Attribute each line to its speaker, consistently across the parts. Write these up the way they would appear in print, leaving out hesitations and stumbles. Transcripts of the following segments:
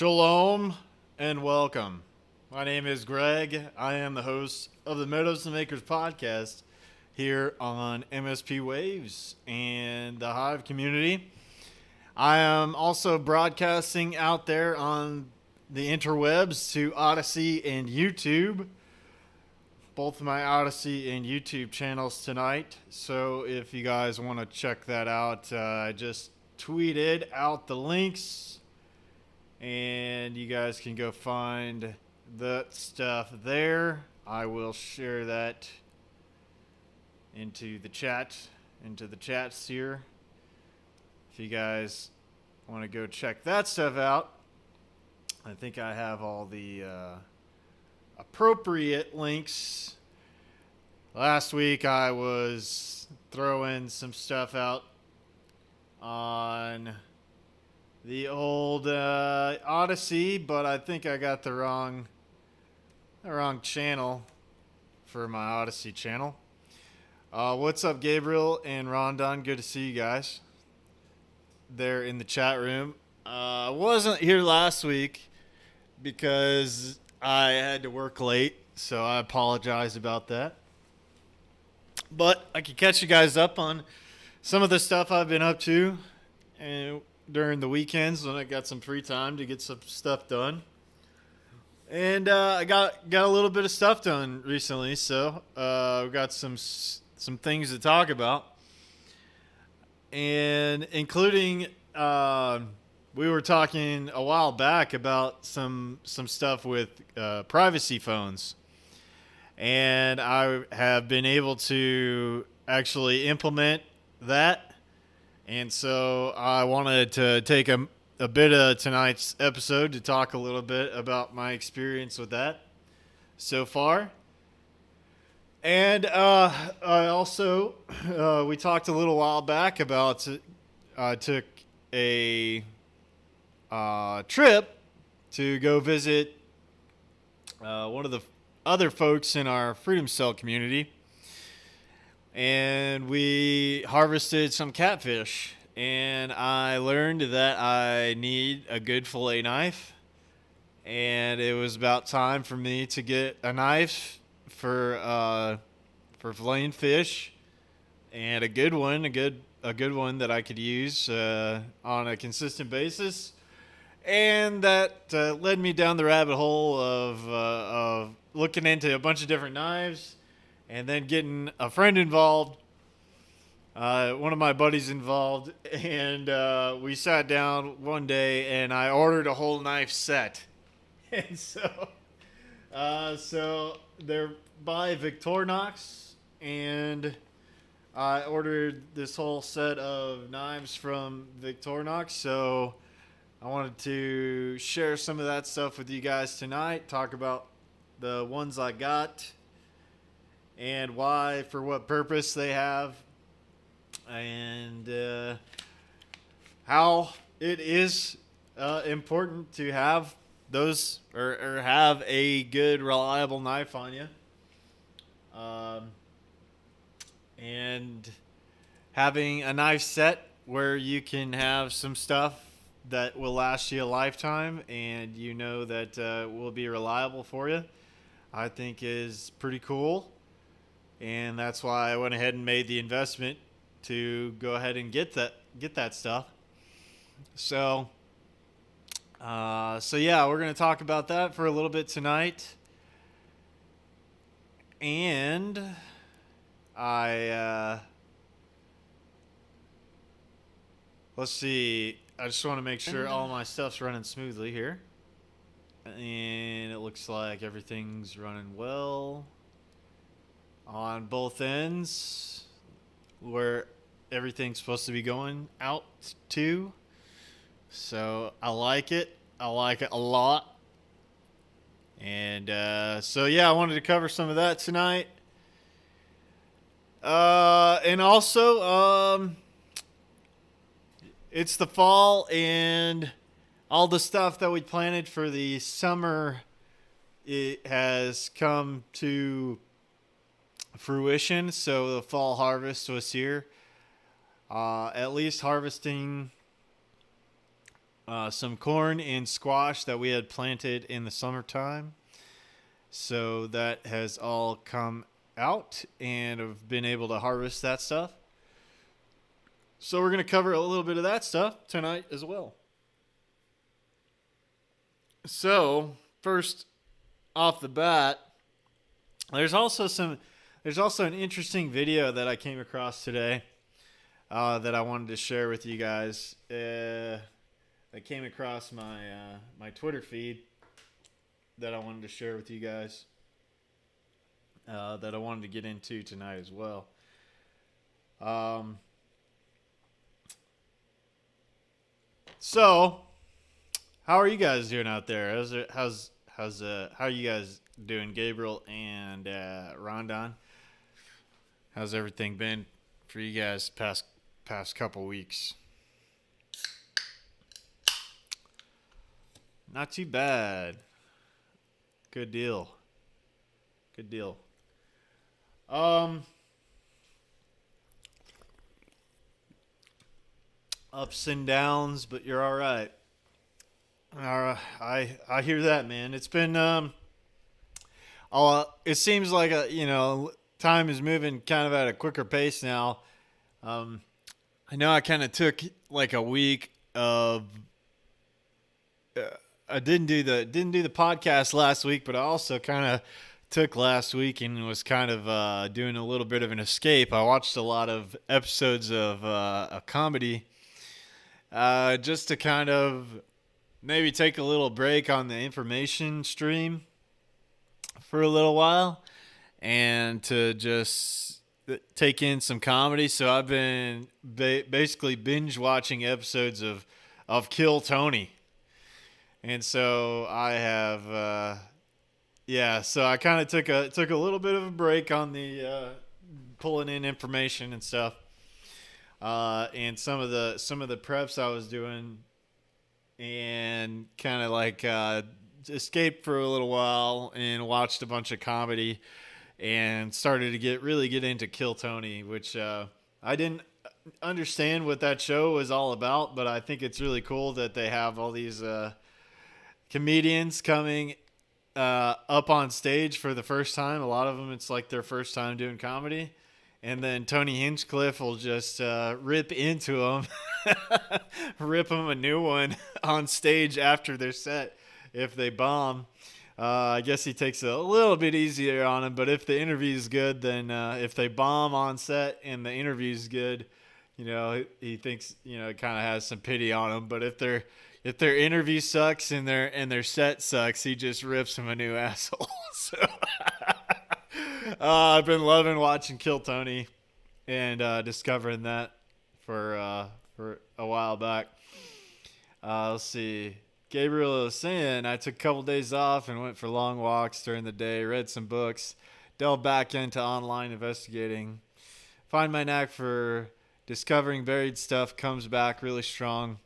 Speaker 1: Shalom and welcome. My name is Greg. I am the host of the Meadows and Makers podcast here on MSP Waves and the Hive community. I am also broadcasting out there on the interwebs to Odyssey and YouTube. Both of my Odyssey and YouTube channels tonight. So if you guys want to check that out, I just tweeted out the links. And you guys can go find that stuff there. I will share that into the chats here. If you guys want to go check that stuff out, I think I have all the appropriate links. Last week I was throwing some stuff out on the old Odyssey, but I think I got the wrong channel for my Odyssey channel. What's up, Gabriel and Rondon? Good to see you guys there in the chat room. I wasn't here last week because I had to work late, so I apologize about that. But I can catch you guys up on some of the stuff I've been up to and during the weekends when I got some free time to get some stuff done. And I got a little bit of stuff done recently, so we got some things to talk about. And including we were talking a while back about some stuff with privacy phones. And I have been able to actually implement that. And so I wanted to take a bit of tonight's episode to talk a little bit about my experience with that so far. And I also, we talked a little while back about, I took a trip to go visit one of the other folks in our Freedom Cell community. And we harvested some catfish, and I learned that I need a good fillet knife, and it was about time for me to get a knife for filleting fish, and a good one that I could use on a consistent basis. And that led me down the rabbit hole of looking into a bunch of different knives. And then getting a friend involved, one of my buddies involved, and we sat down one day and I ordered a whole knife set. And so they're by Victorinox, and I ordered this whole set of knives from Victorinox. So I wanted to share some of that stuff with you guys tonight, talk about the ones I got, and why, for what purpose they have, and how it is important to have those or have a good, reliable knife on you. And having a knife set where you can have some stuff that will last you a lifetime and you know that will be reliable for you, I think is pretty cool. And that's why I went ahead and made the investment to go ahead and get that stuff. So yeah, we're going to talk about that for a little bit tonight. And let's see. I just want to make sure all my stuff's running smoothly here. And it looks like everything's running well on both ends where everything's supposed to be going out to. So I like it. I like it a lot. And so yeah, I wanted to cover some of that tonight. And also, it's the fall, and all the stuff that we planted for the summer, it has come to fruition. So the fall harvest was here. At least harvesting some corn and squash that we had planted in the summertime. So that has all come out, and I've been able to harvest that stuff. So we're going to cover a little bit of that stuff tonight as well. So, first off the bat, there's also an interesting video that I came across today that I wanted to share with you guys. I came across my Twitter feed that I wanted to share with you guys that I wanted to get into tonight as well. So, how are you guys doing out there? How are you guys doing, Gabriel and Rondon? How's everything been for you guys past couple weeks? Not too bad. Good deal. Good deal. Ups and downs, but you're all right. I hear that, man. It's been it seems like time is moving kind of at a quicker pace now. I know I kind of took like a week of I didn't do the podcast last week, but I also kind of took last week and was kind of doing a little bit of an escape. I watched a lot of episodes of a comedy just to kind of maybe take a little break on the information stream for a little while and to just take in some comedy. So I've been basically binge watching episodes of Kill Tony. And so I have, so I kind of took a little bit of a break on the pulling in information and stuff, and some of the preps I was doing, and kind of like escaped for a little while and watched a bunch of comedy, and started to really get into Kill Tony, which I didn't understand what that show was all about, but I think it's really cool that they have all these comedians coming up on stage for the first time. A lot of them, it's like their first time doing comedy. And then Tony Hinchcliffe will just rip into them, rip them a new one on stage after their set if they bomb. I guess he takes it a little bit easier on them, but if the interview is good, then if they bomb on set and the interview is good, he thinks, it kind of has some pity on them. But if their interview sucks and their set sucks, he just rips them a new asshole. So I've been loving watching Kill Tony and discovering that for a while back. Let's see. Gabriel was saying I took a couple days off and went for long walks during the day, read some books, delved back into online investigating. Find my knack for discovering buried stuff comes back really strong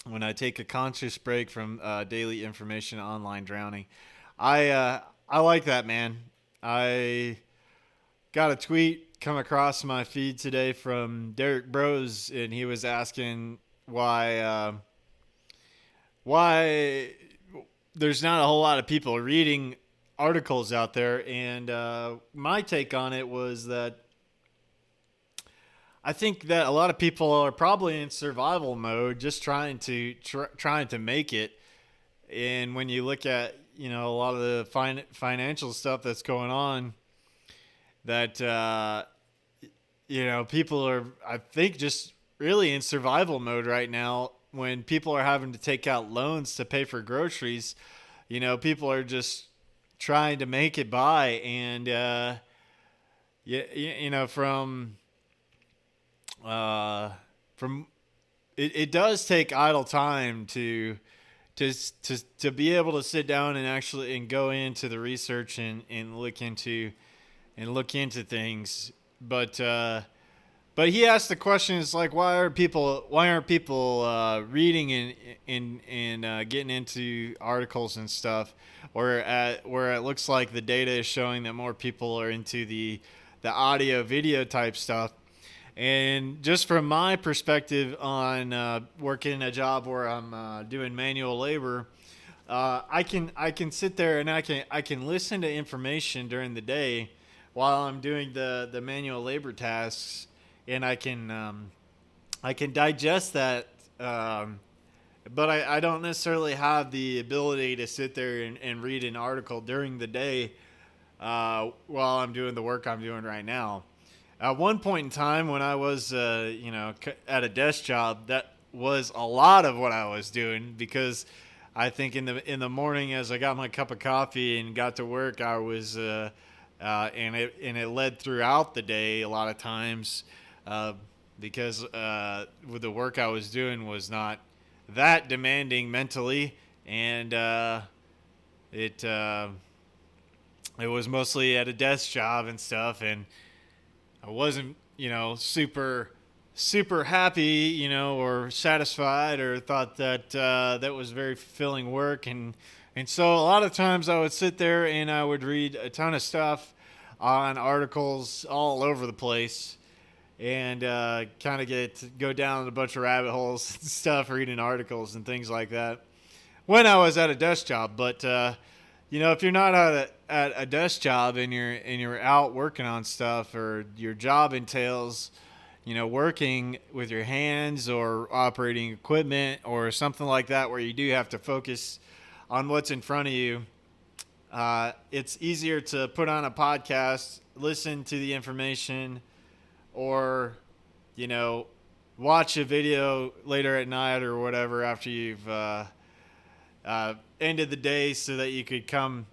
Speaker 1: when I take a conscious break from daily information online drowning. I like that, man. I got a tweet come across my feed today from Derek Bros, and he was asking why there's not a whole lot of people reading articles out there. And my take on it was that I think that a lot of people are probably in survival mode, just trying to make it. And when you look at a lot of the financial stuff that's going on, that people are, I think, just really in survival mode right now. When people are having to take out loans to pay for groceries, people are just trying to make it by, and from it does take idle time to be able to sit down and actually go into the research and look into things. But he asked the question, it's like, why aren't people reading and getting into articles and stuff, where it looks like the data is showing that more people are into the audio video type stuff. And just from my perspective on working a job where I'm doing manual labor, I can sit there and I can listen to information during the day while I'm doing the manual labor tasks, and I can digest that. But I don't necessarily have the ability to sit there and read an article during the day while I'm doing the work I'm doing right now. At one point in time, when I was, at a desk job, that was a lot of what I was doing, because I think in the morning, as I got my cup of coffee and got to work, I was, and it led throughout the day a lot of times, uh, because with the work I was doing was not that demanding mentally, and it it was mostly at a desk job and stuff, and I wasn't, super happy, or satisfied, or thought that that was very fulfilling work, and so a lot of times I would sit there and I would read a ton of stuff on articles all over the place, and kind of go down a bunch of rabbit holes and stuff, reading articles and things like that when I was at a desk job. But if you're not at a desk job and you're out working on stuff, or your job entails, working with your hands or operating equipment or something like that, where you do have to focus on what's in front of you, it's easier to put on a podcast, listen to the information, or you know watch a video later at night or whatever after you've ended the day, so that you could come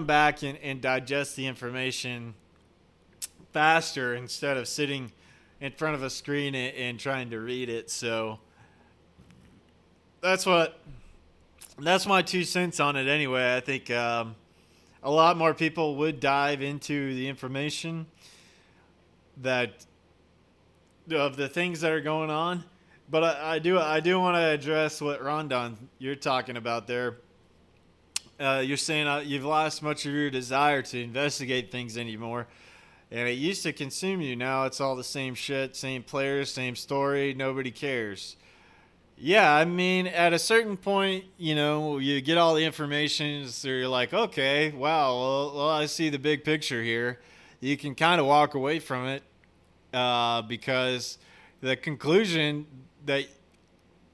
Speaker 1: back and digest the information faster, instead of sitting in front of a screen and trying to read it. So that's what that's my 2 cents on it anyway. I think a lot more people would dive into the information that of the things that are going on. But I do want to address what Rondon you're talking about there. You're saying you've lost much of your desire to investigate things anymore, and it used to consume you. Now it's all the same shit, same players, same story. Nobody cares. Yeah, I mean, at a certain point, you get all the information, so you're like, okay, wow, well, I see the big picture here. You can kind of walk away from it, because the conclusion that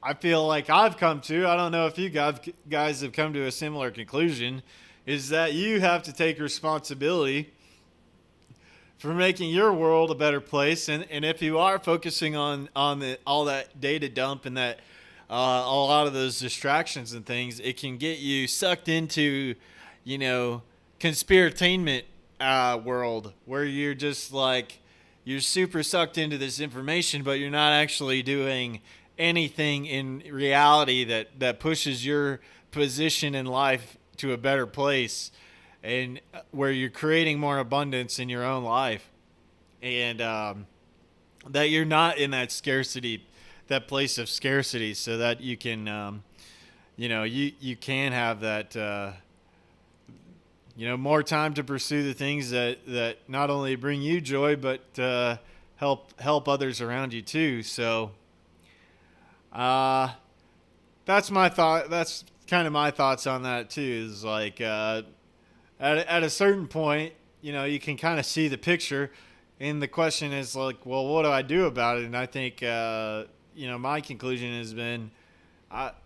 Speaker 1: I feel like I've come to, I don't know if you guys have come to a similar conclusion, is that you have to take responsibility for making your world a better place. And if you are focusing on all that data dump and that a lot of those distractions and things, it can get you sucked into, conspiratainment world, where you're just like, you're super sucked into this information, but you're not actually doing anything in reality that pushes your position in life to a better place, and where you're creating more abundance in your own life, and that you're not in that place of scarcity, so that you can you can have that more time to pursue the things that not only bring you joy, but help others around you too. So that's my thought. That's kind of my thoughts on that too. Is like at a certain point, you can kind of see the picture, and the question is like, well, what do I do about it? And I think my conclusion has been,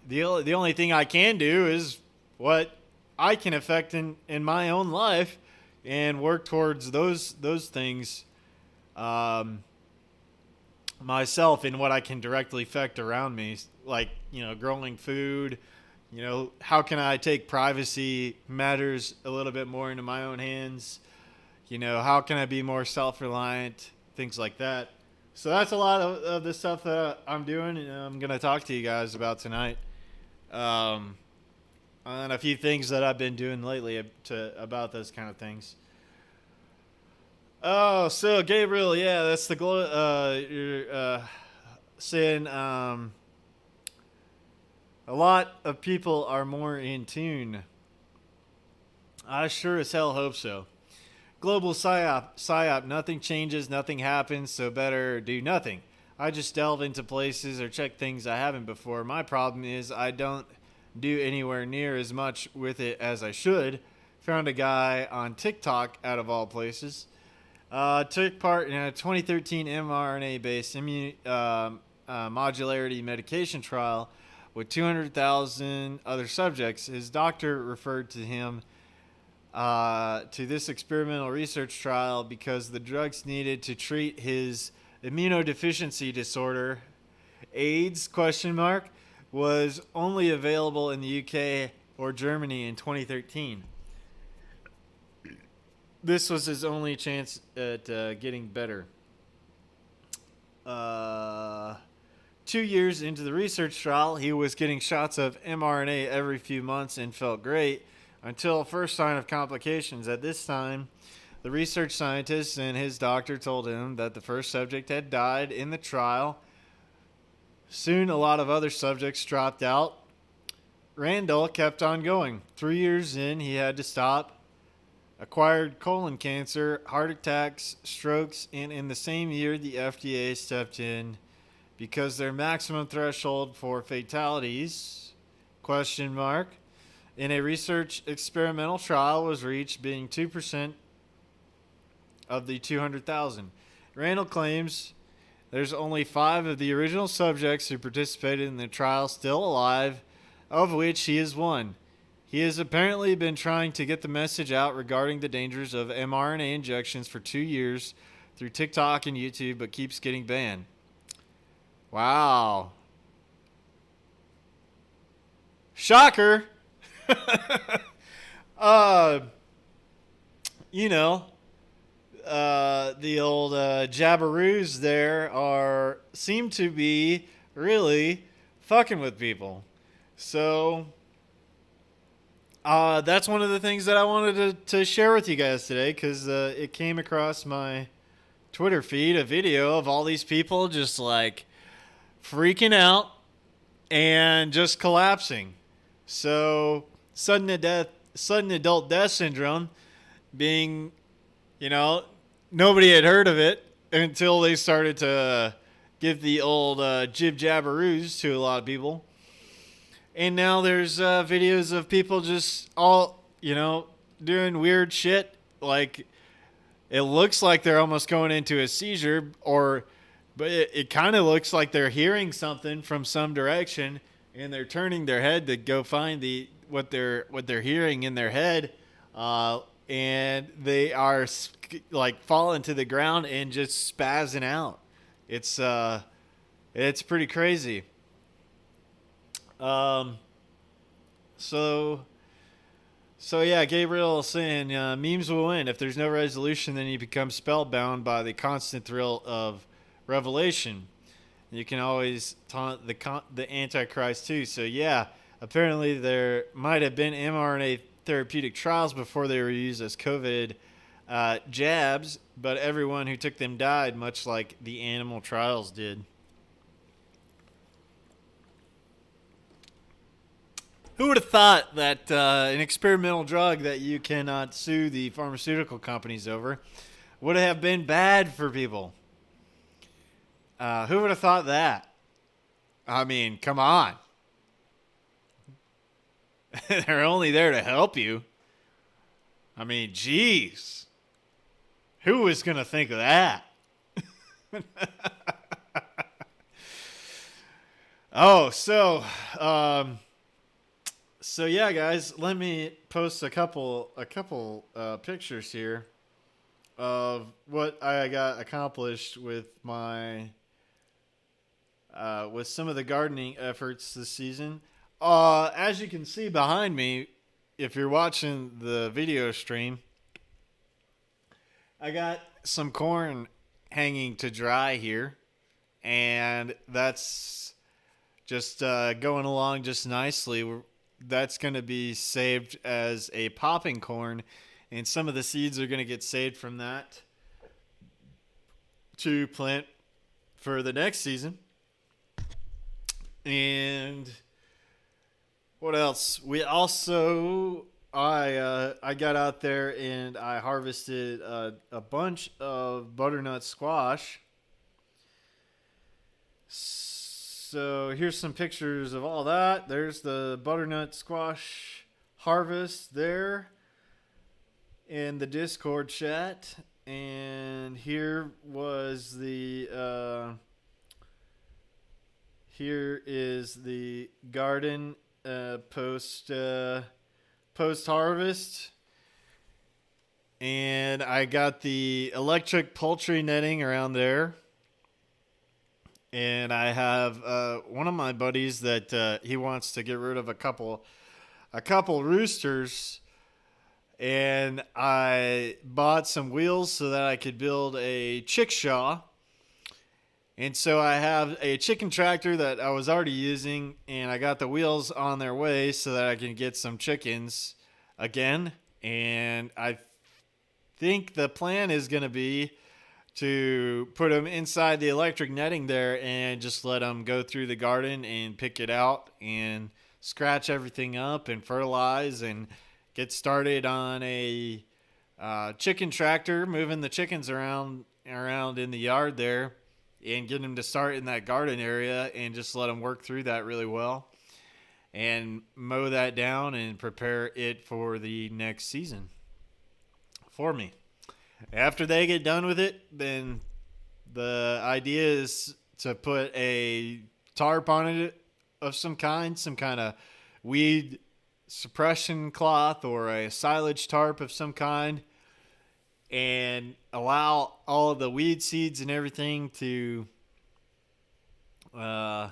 Speaker 1: the only thing I can do is what I can affect in my own life, and work towards those things myself, in what I can directly affect around me, like growing food. How can I take privacy matters a little bit more into my own hands? How can I be more self-reliant? Things like that. So that's a lot of the stuff that I'm doing, and I'm gonna talk to you guys about tonight. On a few things that I've been doing lately about those kind of things. Oh, so Gabriel, yeah, that's the you're saying a lot of people are more in tune. I sure as hell hope so. Global psyop. Nothing changes, nothing happens, so better do nothing. I just delve into places or check things I haven't before. My problem is I don't do anywhere near as much with it as I should. Found a guy on TikTok, out of all places. Took part in a 2013 mRNA-based modularity medication trial with 200,000 other subjects. His doctor referred to him to this experimental research trial because the drugs needed to treat his immunodeficiency disorder, AIDS, was only available in the UK or Germany in 2013. This was his only chance at getting better. 2 years into the research trial, he was getting shots of mRNA every few months and felt great until first sign of complications. At this time, the research scientist and his doctor told him that the first subject had died in the trial. Soon, a lot of other subjects dropped out. Randall kept on going. 3 years in, he had to stop. Acquired colon cancer, heart attacks, strokes, and in the same year, the FDA stepped in because their maximum threshold for fatalities, in a research experimental trial was reached, being 2% of the 200,000. Randall claims there's only 5 of the original subjects who participated in the trial still alive, of which he is one. He has apparently been trying to get the message out regarding the dangers of mRNA injections for 2 years through TikTok and YouTube, but keeps getting banned. Wow. Shocker. You know, the old jabberoos there seem to be really fucking with people. So that's one of the things that I wanted to share with you guys today, because it came across my Twitter feed, a video of all these people just like freaking out and just collapsing. So sudden adult death syndrome being, nobody had heard of it until they started to give the old jib jabberoos to a lot of people. And now there's videos of people just all, doing weird shit. Like, it looks like they're almost going into a seizure, but it kind of looks like they're hearing something from some direction, and they're turning their head to go find what they're hearing in their head, and they are like falling to the ground and just spazzing out. It's pretty crazy. So yeah, Gabriel saying memes will win. If there's no resolution, then you become spellbound by the constant thrill of revelation. You can always taunt the Antichrist too. So yeah, apparently there might have been mRNA therapeutic trials before they were used as COVID jabs, but everyone who took them died, much like the animal trials did. Who would have thought that an experimental drug that you cannot sue the pharmaceutical companies over would have been bad for people? Who would have thought that? I mean, come on. They're only there to help you. I mean, geez. Who was going to think of that? So yeah, guys, let me post a couple pictures here of what I got accomplished with my with some of the gardening efforts this season. As you can see behind me, if you're watching the video stream, I got some corn hanging to dry here, and that's just going along just nicely. That's going to be saved as a popping corn, and some of the seeds are going to get saved from that to plant for the next season. And what else? We also I got out there and I harvested a bunch of butternut squash. So here's some pictures of all that. There's the butternut squash harvest there in the Discord chat, and here is the garden post harvest, and I got the electric poultry netting around there. And I have one of my buddies that he wants to get rid of a couple roosters, and I bought some wheels so that I could build a chickshaw. And so I have a chicken tractor that I was already using, and I got the wheels on their way so that I can get some chickens again. And I think the plan is going to be to put them inside the electric netting there and just let them go through the garden and pick it out and scratch everything up and fertilize and get started on a chicken tractor, moving the chickens around in the yard there, and get them to start in that garden area and just let them work through that really well and mow that down and prepare it for the next season for me. After they get done with it, then the idea is to put a tarp on it of some kind of weed suppression cloth or a silage tarp of some kind, and allow all of the weed seeds and everything to die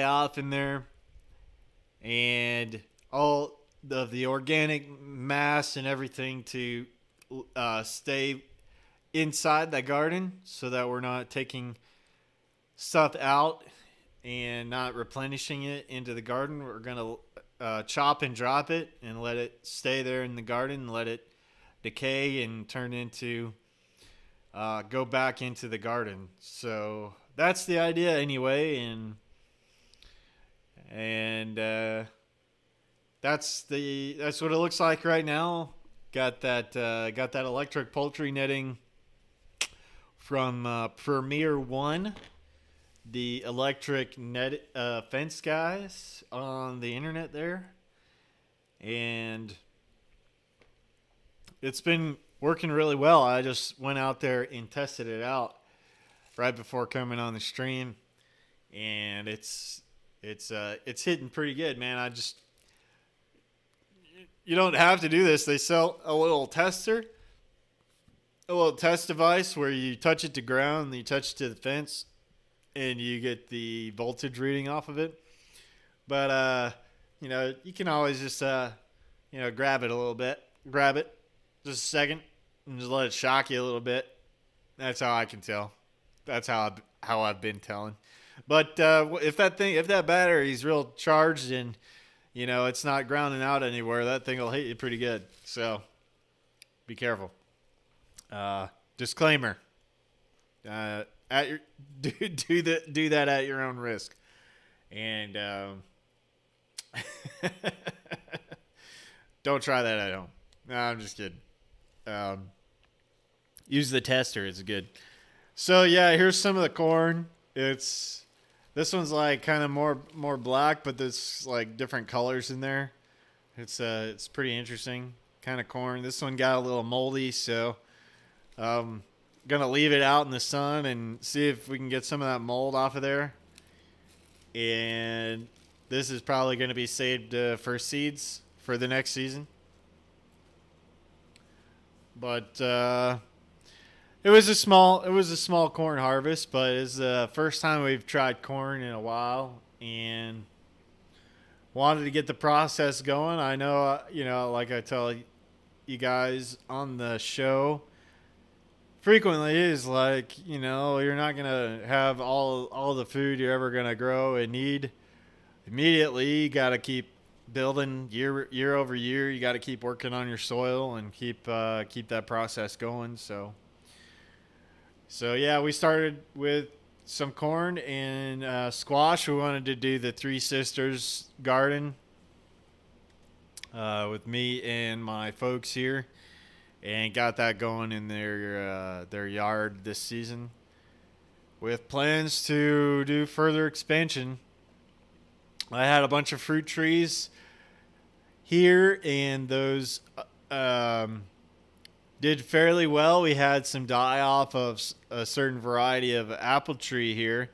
Speaker 1: off in there, and all of the organic mass and everything to stay inside the garden so that we're not taking stuff out and not replenishing it into the garden. We're going to chop and drop it and let it stay there in the garden and let it decay and turn into go back into the garden. So that's the idea anyway, and that's what it looks like right now. Got that electric poultry netting from Premier One, the electric net fence guys on the internet there, and it's been working really well. I just went out there and tested it out right before coming on the stream, and it's hitting pretty good, man. You don't have to do this. They sell a little test device where you touch it to ground, and you touch it to the fence, and you get the voltage reading off of it. But you can always just grab it a little bit, grab it just a second, and just let it shock you a little bit. That's how I can tell. That's how I've been telling. But if that battery's real charged and it's not grounding out anywhere, that thing will hit you pretty good. So be careful. Disclaimer: do that at your own risk. And don't try that at home. No, I'm just kidding. Use the tester; it's good. So yeah, here's some of the corn. This one's like kind of more black, but there's like different colors in there. It's pretty interesting kind of corn. This one got a little moldy, so gonna leave it out in the sun and see if we can get some of that mold off of there. And this is probably going to be saved for seeds for the next season. But it was a small corn harvest, but it's the first time we've tried corn in a while, and wanted to get the process going. I know, like I tell you guys on the show frequently, is like, you're not gonna have all the food you're ever gonna grow and need immediately. You got to keep building year over year. You got to keep working on your soil and keep that process going. So yeah, we started with some corn and squash. We wanted to do the Three Sisters garden with me and my folks here, and got that going in their yard this season, with plans to do further expansion. I had a bunch of fruit trees here, and those did fairly well. We had some die off of a certain variety of apple tree here.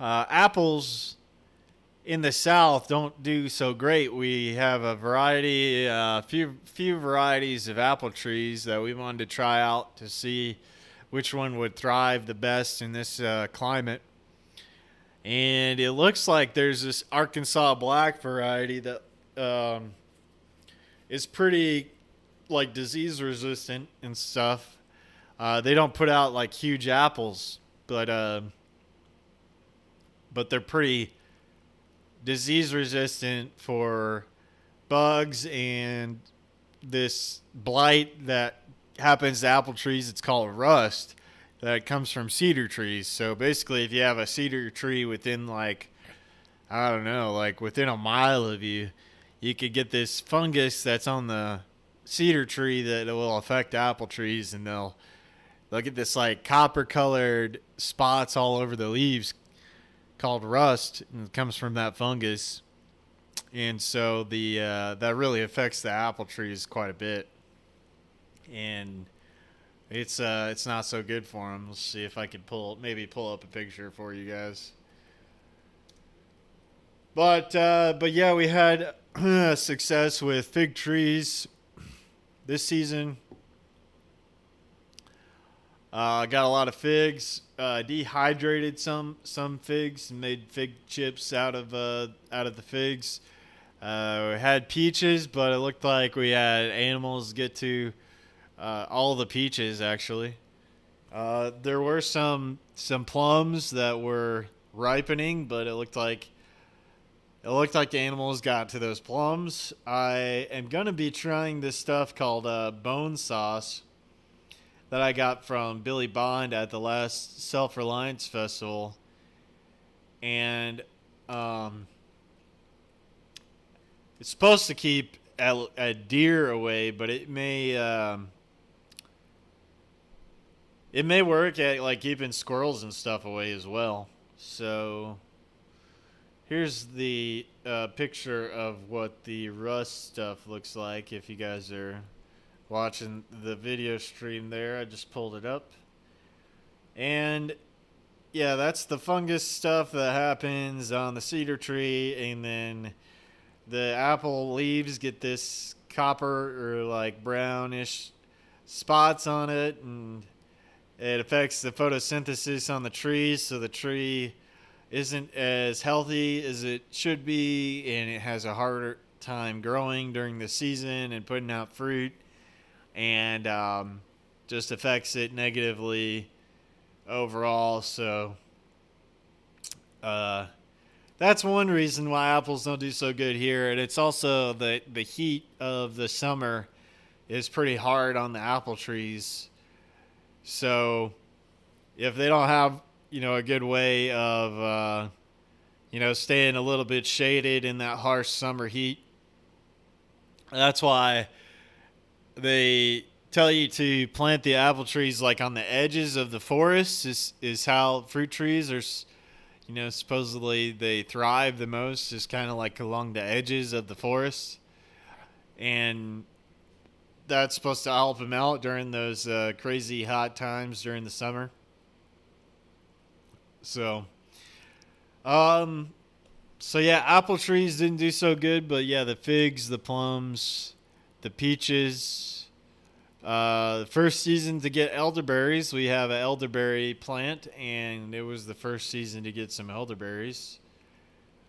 Speaker 1: Apples in the South don't do so great. We have a variety, few varieties of apple trees that we wanted to try out to see which one would thrive the best in this climate. And it looks like there's this Arkansas Black variety that is pretty like disease resistant and stuff. They don't put out like huge apples, but they're pretty disease resistant for bugs and this blight that happens to apple trees. It's called rust, that comes from cedar trees. So basically, if you have a cedar tree within like, I don't know, like within a mile of you, you could get this fungus that's on the cedar tree that will affect apple trees, and they'll get this like copper colored spots all over the leaves called rust, and it comes from that fungus. And so the that really affects the apple trees quite a bit, and it's not so good for them. Let's see if I can pull up a picture for you guys. But yeah, we had success with fig trees this season. Got a lot of figs. Dehydrated some figs and made fig chips out of the figs. We had peaches, but it looked like we had animals get to all the peaches actually. There were some plums that were ripening, but it looked like the animals got to those plums. I am gonna be trying this stuff called bone sauce that I got from Billy Bond at the last Self-Reliance Festival. And it's supposed to keep a deer away, but it may work at like keeping squirrels and stuff away as well. So here's the picture of what the rust stuff looks like if you guys are watching the video stream there. I just pulled it up. And yeah, that's the fungus stuff that happens on the cedar tree, and then the apple leaves get this copper or like brownish spots on it, and it affects the photosynthesis on the tree, so the tree isn't as healthy as it should be, and it has a harder time growing during the season and putting out fruit, and just affects it negatively overall. So that's one reason why apples don't do so good here, and it's also the heat of the summer is pretty hard on the apple trees. So if they don't have a good way of staying a little bit shaded in that harsh summer heat, that's why they tell you to plant the apple trees like on the edges of the forest. Is how fruit trees are, supposedly they thrive the most, is kind of like along the edges of the forest, and that's supposed to help them out during those crazy hot times during the summer. So yeah, apple trees didn't do so good, but yeah, the figs, the plums, the peaches. The first season to get elderberries, we have an elderberry plant, and it was the first season to get some elderberries.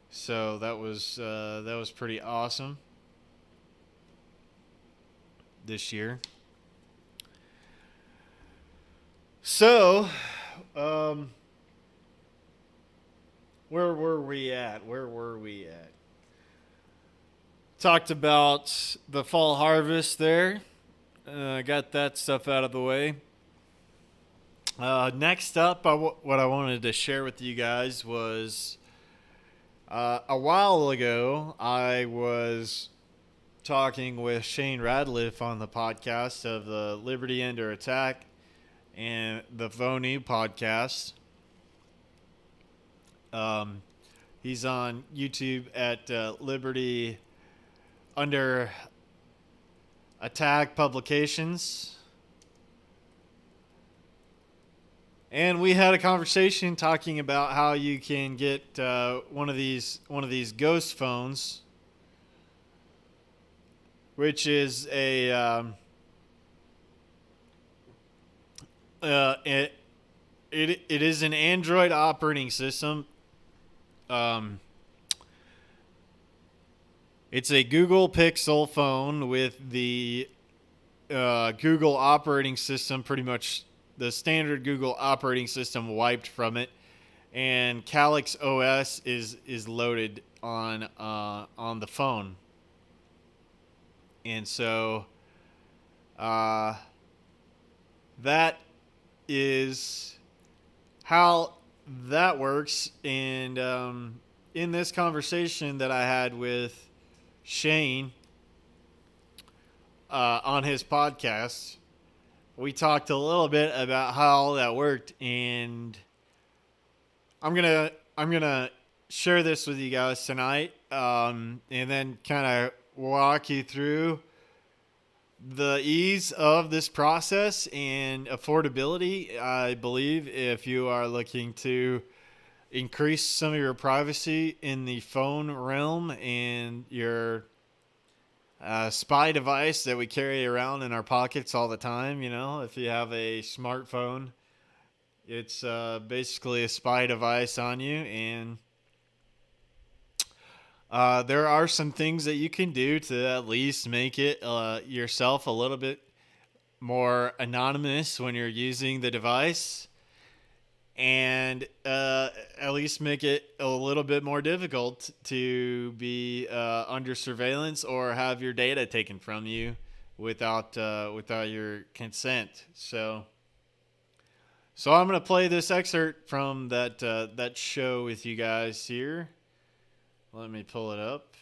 Speaker 1: So that was pretty awesome this year. So, where were we at? Talked about the fall harvest there. Got that stuff out of the way. Next up, what I wanted to share with you guys was a while ago, I was talking with Shane Radliff on the podcast of the Liberty Under Attack and the Phony podcast. Um, he's on YouTube at Liberty Under Attack Publications. And we had a conversation talking about how you can get one of these ghost phones, which is it is an Android operating system. It's a Google Pixel phone with the Google operating system, pretty much the standard Google operating system wiped from it, and Calyx OS is loaded on the phone. And so that is how that works. And in this conversation that I had with Shane on his podcast, we talked a little bit about how that worked, and I'm gonna share this with you guys tonight, and then kind of walk you through the ease of this process and affordability. I believe if you are looking to increase some of your privacy in the phone realm and your spy device that we carry around in our pockets all the time, if you have a smartphone, it's basically a spy device on you. And there are some things that you can do to at least make it yourself a little bit more anonymous when you're using the device, and at least make it a little bit more difficult to be under surveillance or have your data taken from you without your consent. So I'm gonna play this excerpt from that show with you guys here. Let me pull it up.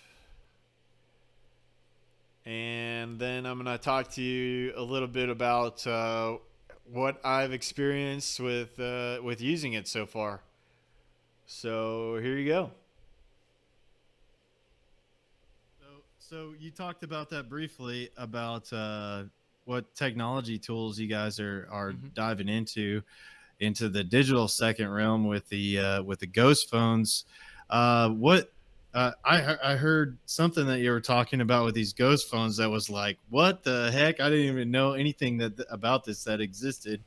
Speaker 1: And then I'm going to talk to you a little bit about what I've experienced with using it so far. So here you go. So you talked about that briefly about what technology tools you guys are diving into the digital second realm with the ghost phones. I heard something that you were talking about with these ghost phones that was like, what the heck? I didn't even know anything about this that existed.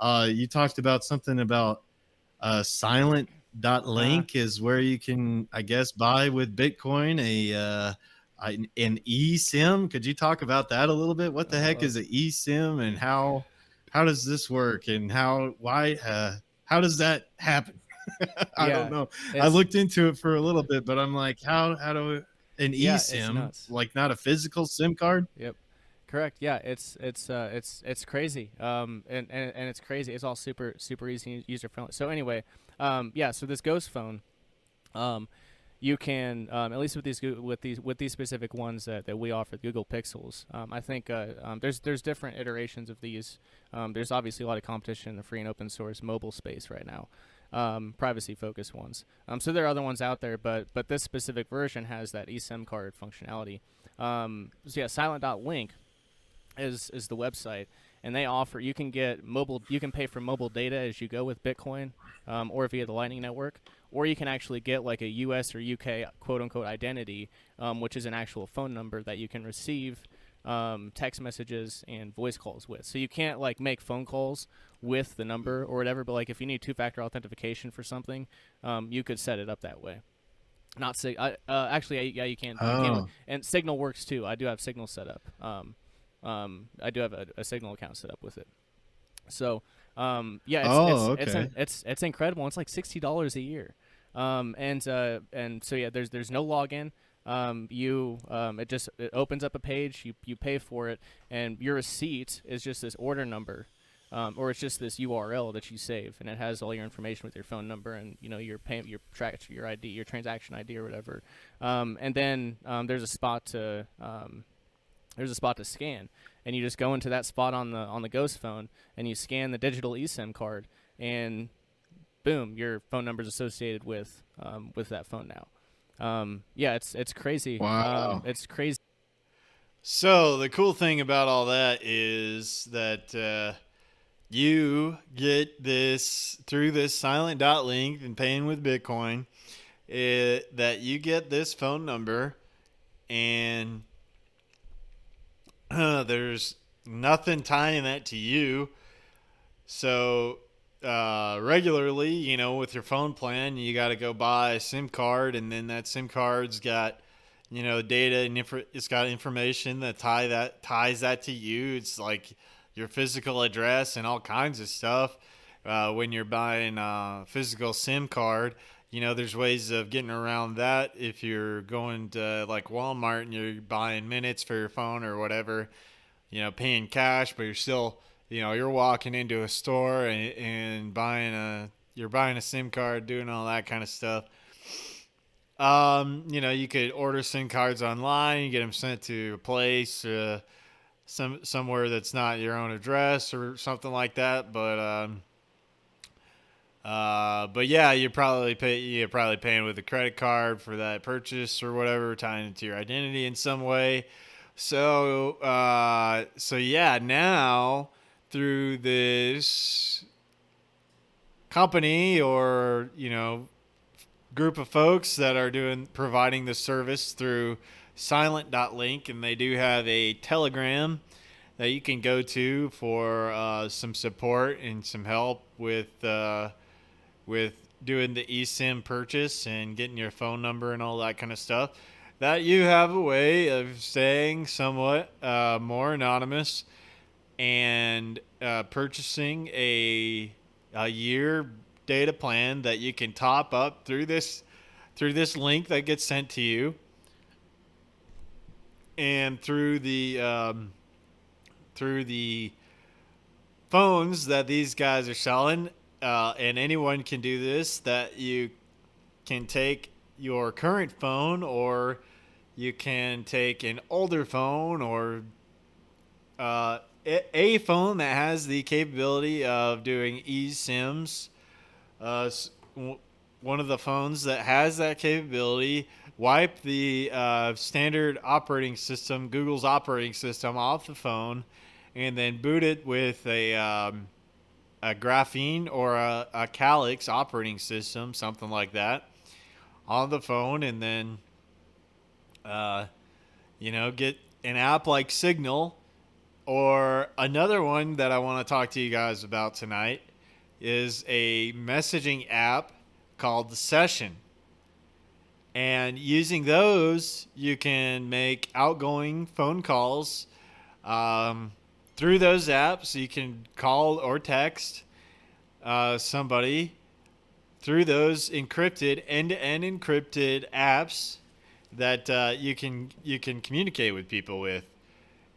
Speaker 1: You talked about something about silent.link is where you can, I guess, buy with Bitcoin an eSIM. Could you talk about that a little bit? What the heck is an eSIM, and how does this work, and how does that happen? I don't know. I looked into it for a little bit, but I'm like, how do an eSIM, like not a physical SIM card?
Speaker 2: Yep. Correct. Yeah, it's crazy. And it's crazy. It's all super easy, user friendly. So anyway, so this ghost phone, you can at least with these specific ones that we offer, Google Pixels. I think there's different iterations of these. There's obviously a lot of competition in the free and open source mobile space right now. Privacy focused ones. So there are other ones out there, but this specific version has that eSIM card functionality. Silent.link is the website, and they offer, you can pay for mobile data as you go with Bitcoin, or via the Lightning Network, or you can actually get like a US or UK quote unquote identity, which is an actual phone number that you can receive text messages and voice calls with. So you can't like make phone calls with the number or whatever, but like if you need two-factor authentication for something, you could set it up that way. You can.
Speaker 1: Oh.
Speaker 2: You can, and Signal works too. I do have Signal set up. I do have a Signal account set up with it. So it's incredible. It's like $60 a year, and so there's no login. It opens up a page, you pay for it, and your receipt is just this order number, or it's just this URL that you save, and it has all your information with your phone number and your ID, your transaction ID or whatever. And then there's a spot to there's a spot to scan, and you just go into that spot on the Ghost phone, and you scan the digital eSIM card, and boom, your phone number is associated with that phone now. Yeah, it's crazy.
Speaker 3: Wow.
Speaker 2: It's crazy.
Speaker 1: So the cool thing about all that is that you get this through this silent dot link and paying with Bitcoin. That you get this phone number, and there's nothing tying that to you. So regularly, with your phone plan, you got to go buy a SIM card, and then that SIM card's got, data and it's got information that ties that to you. It's like your physical address and all kinds of stuff. When you're buying a physical SIM card, there's ways of getting around that. If you're going to like Walmart and you're buying minutes for your phone or whatever, paying cash, but you're still, you're walking into a store and you're buying a SIM card, doing all that kind of stuff. You could order SIM cards online, you get them sent to a place, somewhere that's not your own address or something like that. But yeah, you're probably paying with a credit card for that purchase or whatever, tying it to your identity in some way. So yeah, now through this company or group of folks that are providing the service through silent.link, and they do have a Telegram that you can go to for some support and some help with doing the eSIM purchase and getting your phone number and all that kind of stuff. That you have a way of staying somewhat more anonymous and purchasing a year data plan that you can top up through this link that gets sent to you, and through the phones that these guys are selling. And anyone can do this. That you can take your current phone, or you can take an older phone, or a phone that has the capability of doing eSIMs. One of the phones that has that capability, wipe the standard operating system, Google's operating system, off the phone, and then boot it with a Graphene or a Calyx operating system, something like that, on the phone, and then get an app like Signal. Or another one that I want to talk to you guys about tonight is a messaging app called Session. And using those, you can make outgoing phone calls through those apps. You can call or text somebody through those encrypted, end-to-end encrypted apps that you can communicate with people with.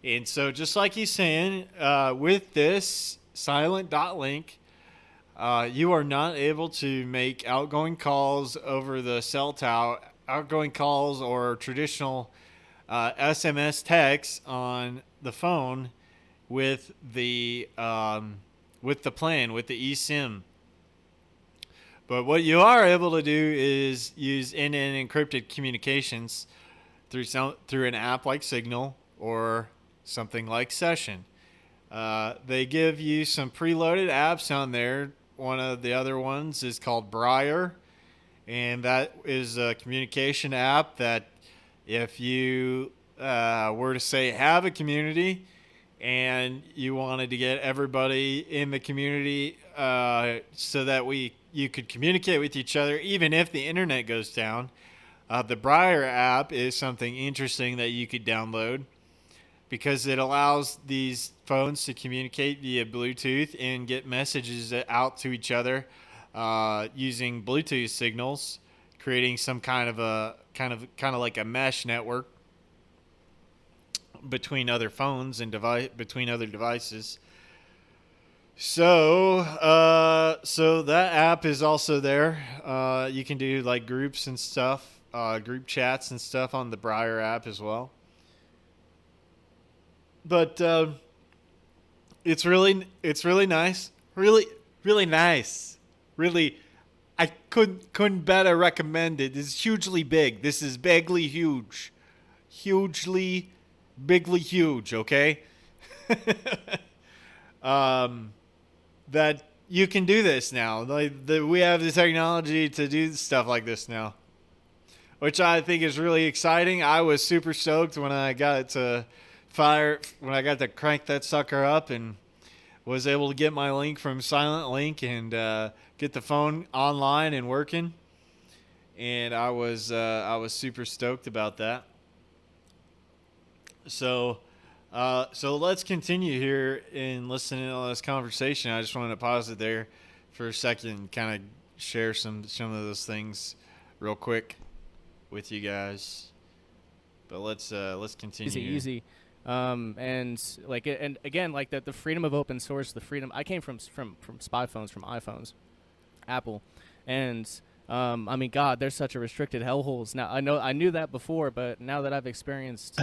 Speaker 1: And so, just like he's saying, with this silent.link, you are not able to make outgoing calls over the cell tower, outgoing calls or traditional SMS text on the phone with the plan, with the eSIM. But what you are able to do is use end-to-end encrypted communications through an app like Signal or something like Session. They give you some preloaded apps on there. One of the other ones is called Briar, and that is a communication app that if you were to say have a community and you wanted to get everybody in the community so that you could communicate with each other even if the internet goes down, the Briar app is something interesting that you could download, because it allows these phones to communicate via Bluetooth and get messages out to each other using Bluetooth signals, creating some kind of like a mesh network between other phones and between other devices. So that app is also there. You can do like groups and stuff, group chats and stuff on the Briar app as well. but it's really nice, really nice, really. I couldn't better recommend it. It's hugely big. This is bigly huge, hugely, bigly huge. Okay, um, that you can do this now. We have the technology to do stuff like this now, which I think is really exciting. I was super stoked when I got it to when I got to crank that sucker up and was able to get my link from Silent Link and get the phone online and working. And I was super stoked about that. So so let's continue here and listening to this conversation. I just wanted to pause it there for a second and kind of share some of those things real quick with you guys. But let's continue
Speaker 2: Easy,
Speaker 1: here.
Speaker 2: easy. And like and again, like the freedom of open source, the freedom. I came from spy phones, from iPhones, Apple, and I mean, God, there's such a restricted hellholes. Now I knew that before, but now that I've experienced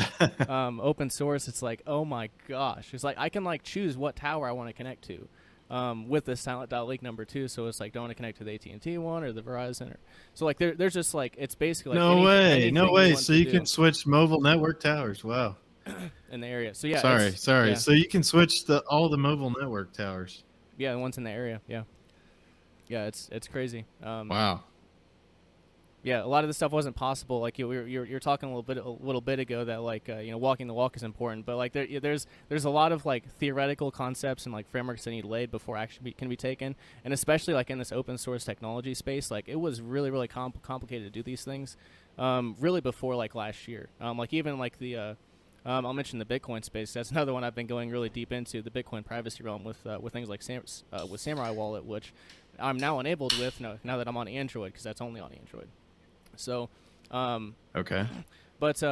Speaker 2: open source, it's like, oh my gosh, it's like I can like choose what tower I want to connect to. With the silent link number too, so it's like don't want to connect to the AT&T one or the Verizon, or so like there's just like it's basically like
Speaker 3: No way. No
Speaker 2: anything you
Speaker 3: way.
Speaker 2: want
Speaker 3: So
Speaker 2: to
Speaker 3: you can
Speaker 2: do
Speaker 3: switch mobile network towers. Wow.
Speaker 2: in the area. So yeah,
Speaker 3: Sorry.
Speaker 2: it's
Speaker 3: Sorry.
Speaker 2: yeah
Speaker 3: So you can switch all the mobile network towers.
Speaker 2: yeah the ones in the area. Yeah, yeah, it's crazy.
Speaker 3: Wow.
Speaker 2: Yeah, a lot of this stuff wasn't possible. Like you're talking a little bit ago that like walking the walk is important, but like there's a lot of like theoretical concepts and like frameworks that need laid before action can be taken, and especially like in this open source technology space, like it was really complicated to do these things, really before like last year. Like even like the I'll mention the Bitcoin space. That's another one I've been going really deep into, the Bitcoin privacy realm with things like with Samurai Wallet, which I'm now enabled with now that I'm on Android, because that's only on Android. So,
Speaker 3: Okay.
Speaker 2: but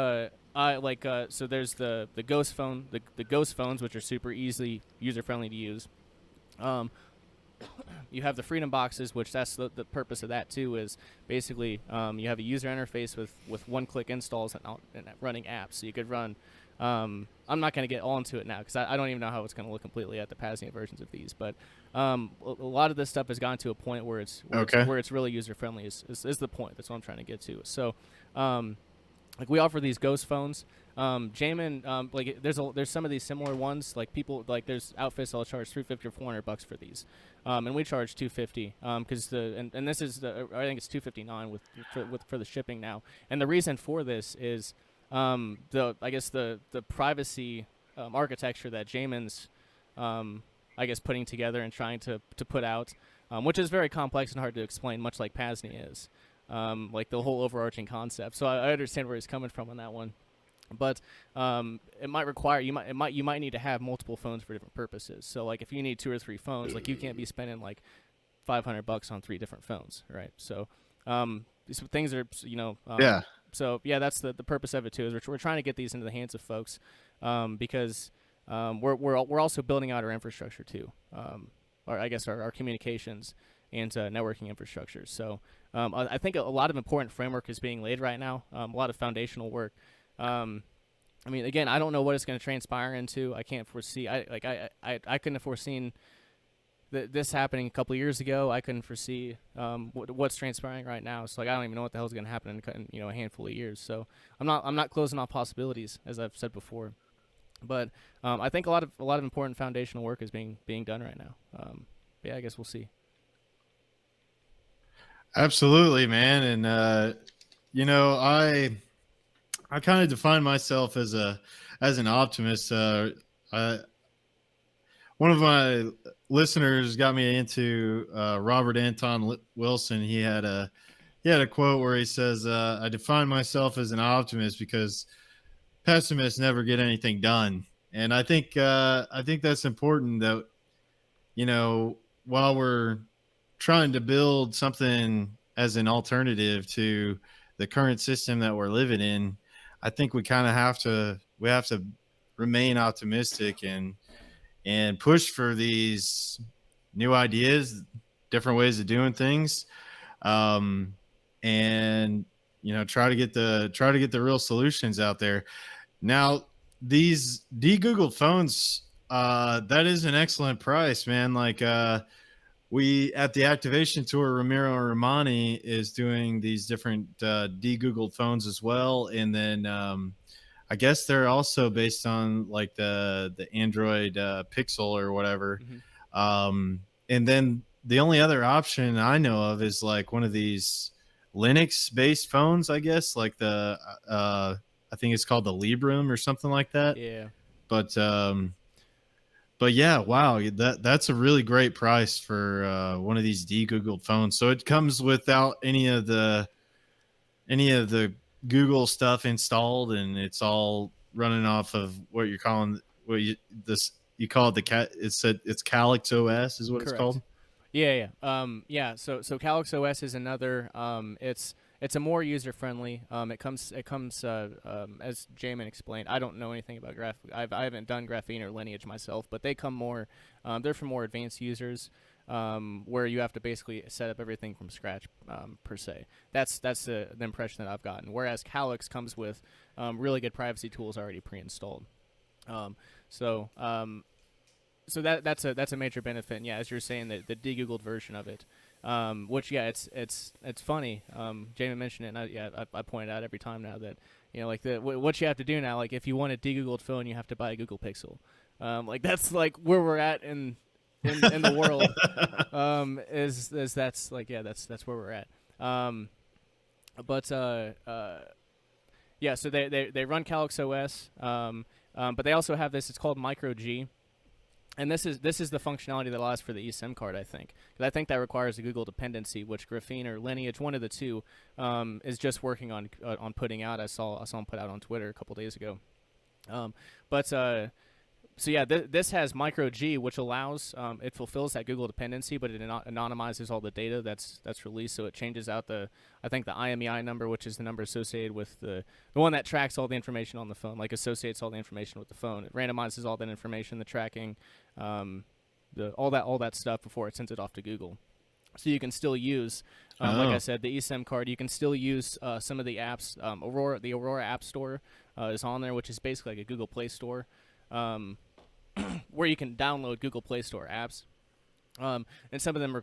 Speaker 2: I like so there's the Ghost phone, the Ghost phones, which are super easily user friendly to use. Um, you have the Freedom boxes, which that's the purpose of that too, is basically you have a user interface with one click installs and running apps. So you could run. I'm not going to get all into it now because I don't even know how it's going to look completely at the Pasnia versions of these, but a lot of this stuff has gotten to a point where
Speaker 3: Okay.
Speaker 2: where it's really user friendly is the point. That's what I'm trying to get to. So like we offer these Ghost phones. Jamin, like there's some of these similar ones. Like people like there's outfits that'll charge $350 or $400 for these, and we charge $250 because and this is I think it's $259 for the shipping now. And the reason for this is the privacy architecture that Jamin's I guess putting together and trying to put out, which is very complex and hard to explain, much like Pasni is. Like the whole overarching concept. So I understand where he's coming from on that one, but it might require you might need to have multiple phones for different purposes. So like if you need 2 or 3 phones, like you can't be spending like $500 on 3 different phones, right? So these things are
Speaker 3: Yeah.
Speaker 2: So yeah, that's the purpose of it too. Is we're trying to get these into the hands of folks because we're also building out our infrastructure too, or I guess our communications and networking infrastructure. So I think a lot of important framework is being laid right now. A lot of foundational work. I mean, again, I don't know what it's going to transpire into. I can't foresee. I couldn't have foreseen this happening a couple of years ago. I couldn't foresee what's transpiring right now. So like, I don't even know what the hell is going to happen in a handful of years. So I'm not closing off possibilities, as I've said before. But I think a lot of important foundational work is being done right now. Yeah, I guess we'll see.
Speaker 3: Absolutely, man. And I kind of define myself as an optimist. One of my listeners got me into Robert Anton Wilson. He had a quote where he says, "I define myself as an optimist because pessimists never get anything done." And I think that's important. That while we're trying to build something as an alternative to the current system that we're living in, I think we have to remain optimistic and push for these new ideas, different ways of doing things, um, and try to get the real solutions out there. Now, these de-googled phones, that is an excellent price, man. Like, we at the activation tour, Ramiro Romani is doing these different de-googled phones as well, and then I guess they're also based on like the Android Pixel or whatever.
Speaker 2: Hmm.
Speaker 3: And then the only other option I know of is like one of these Linux based phones, I guess, like the I think it's called the Librem or something like that.
Speaker 2: Yeah.
Speaker 3: But but yeah, wow, that's a really great price for one of these de-googled phones. So it comes without any of the Google stuff installed, and it's all running off of what you're calling what you call it the cat. It's Calyx OS is what it's
Speaker 2: Correct.
Speaker 3: called.
Speaker 2: Yeah, yeah. Yeah, so Calyx OS is another it's a more user friendly. It comes as Jamin explained. I don't know anything about I haven't done Graphene or Lineage myself, but they come more they're for more advanced users. Where you have to basically set up everything from scratch, per se. That's the impression that I've gotten. Whereas Calyx comes with really good privacy tools already pre-installed. Um, so so that's a major benefit. And yeah, as you're saying, the de-googled version of it, which yeah, it's funny. Jamie mentioned it, and I point it out every time now that like what you have to do now. Like if you want a de-googled phone, you have to buy a Google Pixel. Like that's like where we're at in the world. Is that's like yeah, that's where we're at. But yeah, so they run Calyx OS. But they also have this. It's called Micro G. And this is the functionality that allows for the eSIM card, I think. 'Cause I think that requires a Google dependency, which Graphene or Lineage, one of the two, is just working on putting out. I saw him put out on Twitter a couple days ago. But so yeah, this has Micro G, which allows it fulfills that Google dependency, but it anonymizes all the data that's released. So it changes out I think the IMEI number, which is the number associated with the one that tracks all the information on the phone, like associates all the information with the phone. It randomizes all that information, the tracking, all that stuff before it sends it off to Google. So you can still use, like I said, the eSIM card. You can still use some of the apps. The Aurora App Store is on there, which is basically like a Google Play Store. Where you can download Google Play Store apps, and some of them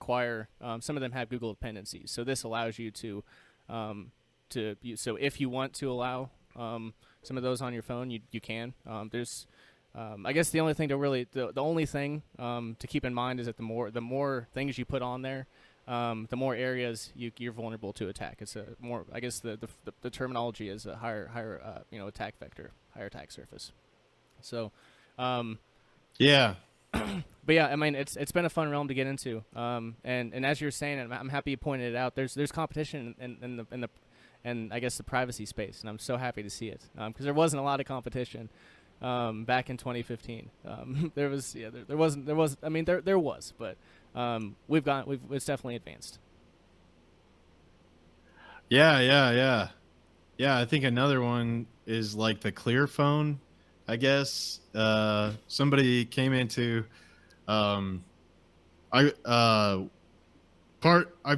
Speaker 2: some of them have Google dependencies. So this allows you to so if you want to allow some of those on your phone, you can. There's I guess the only thing the only thing to keep in mind is that the more things you put on there, the more areas you're vulnerable to attack. It's a more, I guess the terminology is a higher attack vector, higher attack surface. So.
Speaker 3: Yeah.
Speaker 2: But yeah, I mean, it's been a fun realm to get into. And as you're saying, and I'm happy you pointed it out. There's competition in I guess the privacy space, and I'm so happy to see it because there wasn't a lot of competition back in 2015. There was I mean there was, but it's definitely advanced.
Speaker 3: Yeah. I think another one is like the Clear phone. I guess somebody came into I I've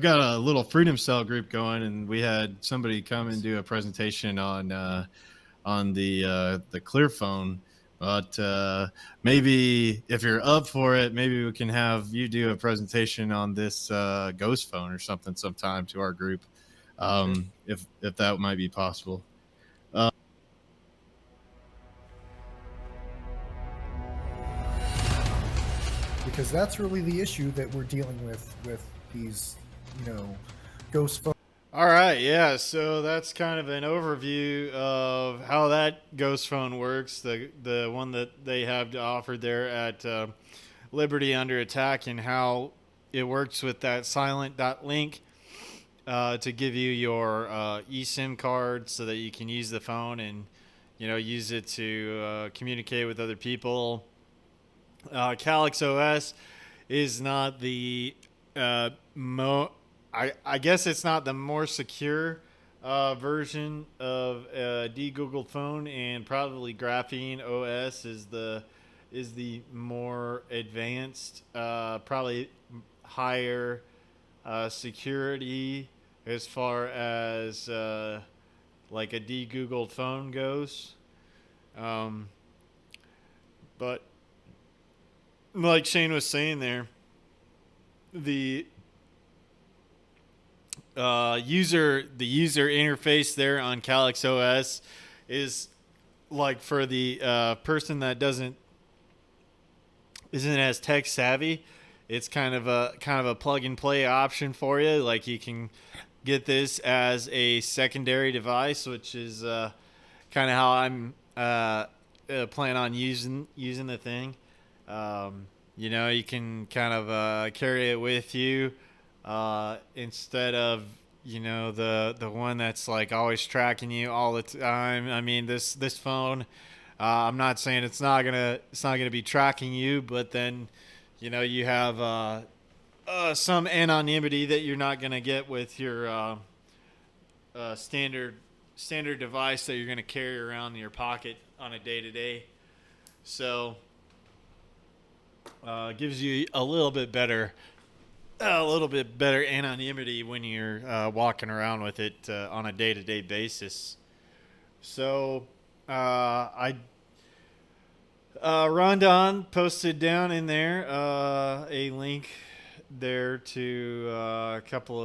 Speaker 3: got a little Freedom Cell group going, and we had somebody come and do a presentation on the Clear phone. But maybe if you're up for it, maybe we can have you do a presentation on this Ghost phone or something sometime to our group,
Speaker 2: Sure.
Speaker 3: if that might be possible.
Speaker 4: Because that's really the issue that we're dealing with these, ghost phones.
Speaker 1: All right, yeah. So that's kind of an overview of how that ghost phone works. The one that they have to offer there at Liberty Under Attack, and how it works with that silent.link to give you your eSIM card so that you can use the phone and use it to communicate with other people. Calyx OS is not the I guess it's not the more secure version of de-Googled phone, and probably Graphene OS is the more advanced, probably higher security as far as like a de-Googled phone goes. But like Shane was saying there, the user interface there on Calyx OS is like for the person that isn't as tech savvy. It's kind of a plug and play option for you. Like you can get this as a secondary device, which is kind of how I'm plan on using the thing. You can kind of carry it with you instead of the one that's like always tracking you all the time. I mean, this phone. I'm not saying it's not gonna be tracking you, but then you have some anonymity that you're not gonna get with your standard device that you're gonna carry around in your pocket on a day to day. So gives you a little bit better anonymity when you're walking around with it on a day-to-day basis. So Rondon posted down in there a link there to a couple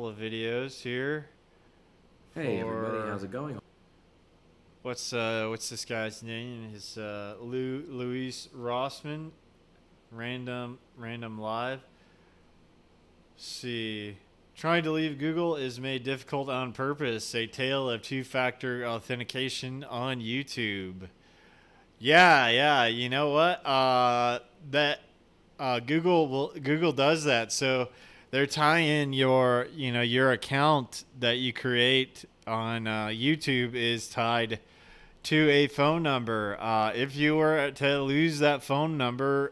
Speaker 1: of videos here.
Speaker 5: Hey everybody, how's it going?
Speaker 1: What's this guy's name? His Luis Rossman, random live. See, trying to leave Google is made difficult on purpose. A tale of two-factor authentication on YouTube. Yeah. You know what? That Google does that. So they're tying your account that you create on YouTube is tied to a phone number. If you were to lose that phone number,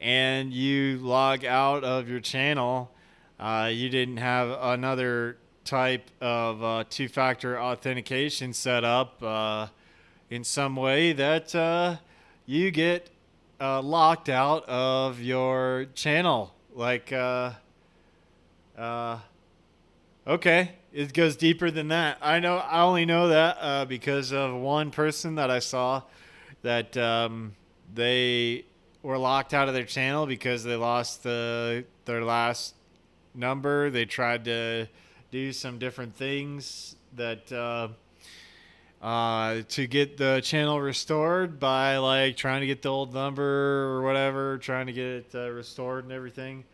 Speaker 1: and you log out of your channel, you didn't have another type of two-factor authentication set up in some way, that you get locked out of your channel. Like, okay, it goes deeper than that. I only know that because of one person that I saw that they were locked out of their channel because they lost their last number. They tried to do some different things that to get the channel restored by like trying to get the old number or whatever, trying to get it restored and everything.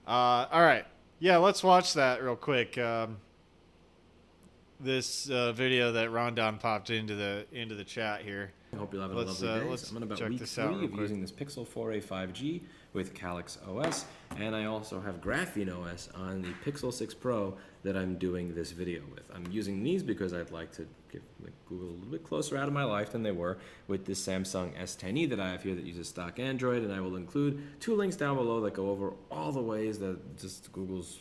Speaker 1: All right, yeah, let's watch that real quick. This video that Rondon popped into the chat here.
Speaker 5: I hope you're having a lovely day.
Speaker 1: Let's
Speaker 5: I'm on about
Speaker 1: check
Speaker 5: week
Speaker 1: this out
Speaker 5: 3
Speaker 1: real
Speaker 5: of
Speaker 1: quick.
Speaker 5: using this Pixel 4a 5G with Calyx OS, and I also have Graphene OS on the Pixel 6 Pro that I'm doing this video with. I'm using these because I'd like to get Google a little bit closer out of my life than they were with this Samsung S10e that I have here that uses stock Android, and I will include 2 links down below that go over all the ways that just Google's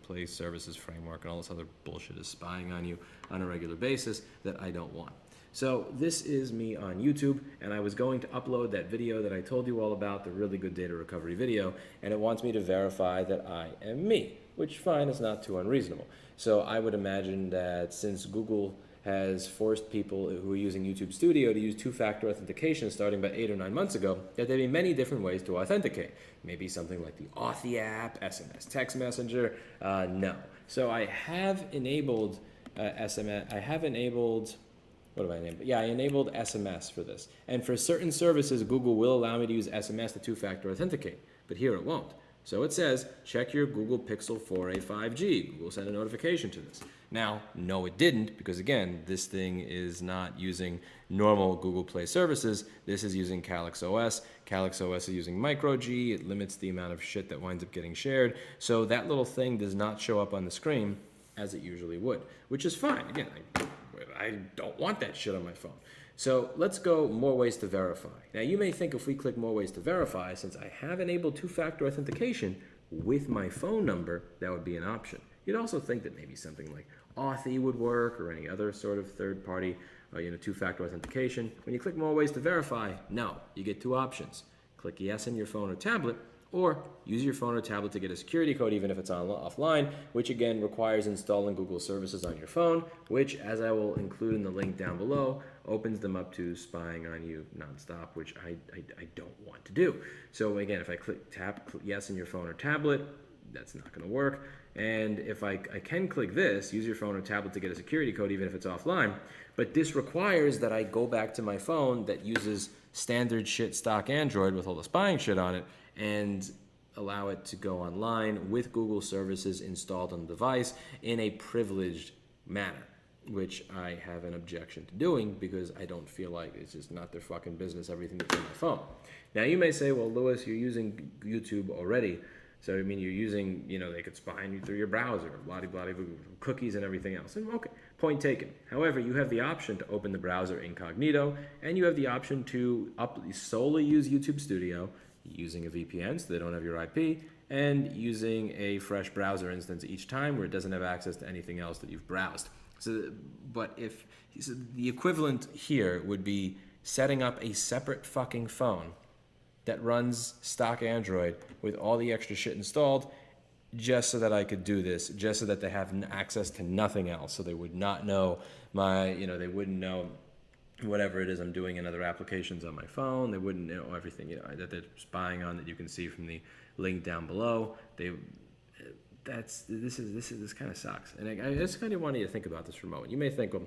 Speaker 5: Play Services framework and all this other bullshit is spying on you on a regular basis that I don't want. So this is me on YouTube, and I was going to upload that video that I told you all about, the really good data recovery video, and it wants me to verify that I am me, which fine, is not too unreasonable. So I would imagine that since Google has forced people who are using YouTube Studio to use two-factor authentication starting about 8 or 9 months ago, that there'd be many different ways to authenticate. Maybe something like the Authy app, SMS text messenger, no. So I have enabled SMS, I enabled SMS for this. And for certain services, Google will allow me to use SMS to two-factor authenticate, but here it won't. So it says, check your Google Pixel 4a 5G. Google sent a notification to this. Now, no it didn't, because again, this thing is not using normal Google Play services. This is using Calyx OS. Calyx OS is using micro G. It limits the amount of shit that winds up getting shared. So that little thing does not show up on the screen as it usually would, which is fine. Again, I don't want that shit on my phone. So let's go more ways to verify. Now you may think if we click more ways to verify, since I have enabled two-factor authentication with my phone number, that would be an option. You'd also think that maybe something like Authy would work or any other sort of third-party two-factor authentication. When you click more ways to verify, no, you get 2 options. Click yes on your phone or tablet, Or use your phone or tablet to get a security code even if it's offline, which again requires installing Google services on your phone, which, as I will include in the link down below, opens them up to spying on you nonstop, which I don't want to do. So again, if I click yes in your phone or tablet, that's not going to work. And if I can click this, use your phone or tablet to get a security code even if it's offline, but this requires that I go back to my phone that uses standard shit stock Android with all the spying shit on it and allow it to go online with Google services installed on the device in a privileged manner, which I have an objection to doing because I don't feel like it's just not their fucking business, everything that's on my phone. Now you may say, well, Lewis, you're using YouTube already. So, I mean, you're using, they could spy on you through your browser, cookies and everything else. And okay, point taken. However, you have the option to open the browser incognito, and you have the option to solely use YouTube Studio using a VPN so they don't have your IP, and using a fresh browser instance each time where it doesn't have access to anything else that you've browsed. So the equivalent here would be setting up a separate fucking phone that runs stock Android with all the extra shit installed just so that I could do this, just so that they have access to nothing else. So they would not know they wouldn't know whatever it is I'm doing in other applications on my phone. They wouldn't know everything, that they're spying on that you can see from the link down below. This kind of sucks. And I just kind of want you to think about this for a moment. You may think, well,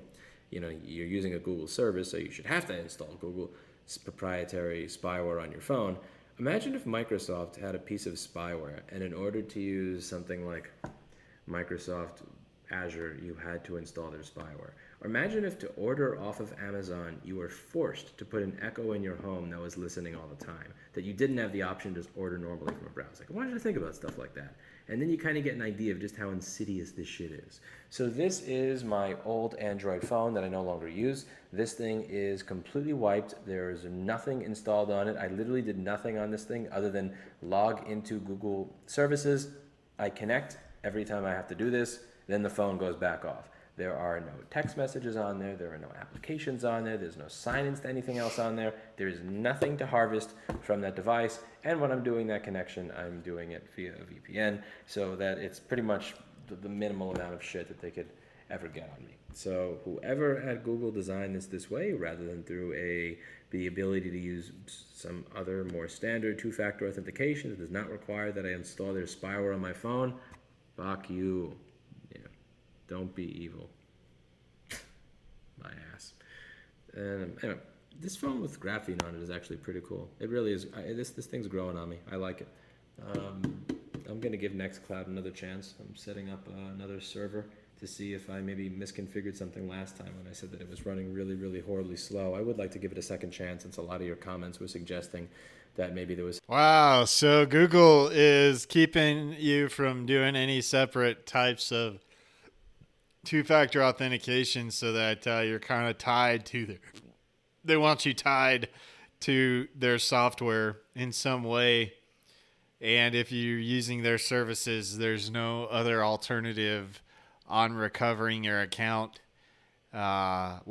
Speaker 5: you're using a Google service, so you should have to install Google's proprietary spyware on your phone. Imagine if Microsoft had a piece of spyware, and in order to use something like Microsoft Azure, you had to install their spyware. Or imagine if to order off of Amazon, you were forced to put an Echo in your home that was listening all the time, that you didn't have the option to just order normally from a browser. I want you to think about stuff like that. And then you kind of get an idea of just how insidious this shit is. So this is my old Android phone that I no longer use. This thing is completely wiped. There is nothing installed on it. I literally did nothing on this thing other than log into Google services. I connect every time I have to do this, then the phone goes back off. There are no text messages on there. There are no applications on there. There's no sign-ins to anything else on there. There is nothing to harvest from that device. And when I'm doing that connection, I'm doing it via a VPN so that it's pretty much the minimal amount of shit that they could ever get on me. So whoever at Google designed this way, rather than through the ability to use some other more standard two-factor authentication that does not require that I install their spyware on my phone, fuck you. Don't be evil. My ass. Anyway, this phone with graphene on it is actually pretty cool. It really is. This thing's growing on me. I like it. I'm going to give Nextcloud another chance. I'm setting up another server to see if I maybe misconfigured something last time when I said that it was running really, really horribly slow. I would like to give it a second chance since a lot of your comments were suggesting that maybe there was...
Speaker 1: Wow, so Google is keeping you from doing any separate types of two-factor authentication so that you're kind of tied to they want you tied to their software in some way. And if you're using their services, there's no other alternative on recovering your account. Wow.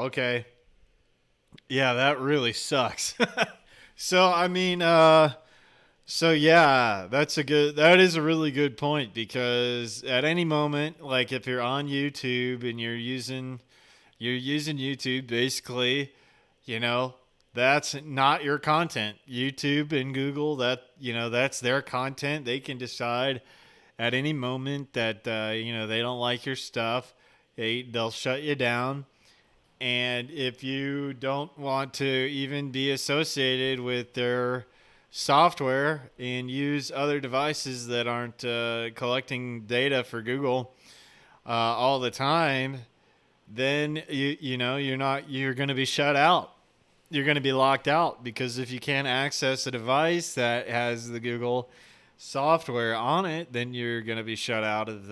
Speaker 1: Okay. Yeah, that really sucks. So, I mean, so yeah, that is a really good point, because at any moment, like if you're on YouTube and you're using YouTube, basically, that's not your content. YouTube and Google, that's their content. They can decide at any moment that, they don't like your stuff. They'll shut you down. And if you don't want to even be associated with their software and use other devices that aren't collecting data for Google all the time, then you're going to be shut out. You're going to be locked out, because if you can't access a device that has the Google software on it, then you're going to be shut out of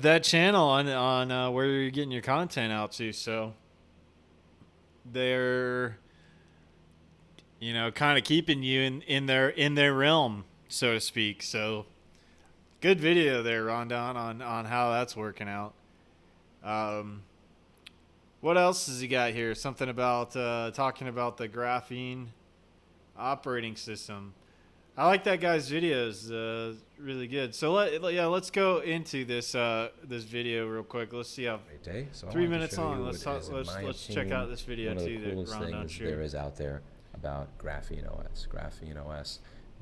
Speaker 1: that channel on where you're getting your content out to. So they're kind of keeping you in their realm, so to speak. So good video there, Rondon, on how that's working out. What else has he got here? Something about talking about the graphene. operating system. I like that guy's videos. Really good. So let's go into this this video real quick. Let's see how
Speaker 6: Great day. So I
Speaker 1: 3
Speaker 6: wanted to
Speaker 1: minutes
Speaker 6: show
Speaker 1: long.
Speaker 6: you
Speaker 1: Let's
Speaker 6: what
Speaker 1: talk,
Speaker 6: is, in my
Speaker 1: let's check
Speaker 6: opinion,
Speaker 1: out this video
Speaker 6: one of the
Speaker 1: too that
Speaker 6: coolest
Speaker 1: Ron
Speaker 6: things
Speaker 1: shared.
Speaker 6: there is out there about Graphene OS. Graphene OS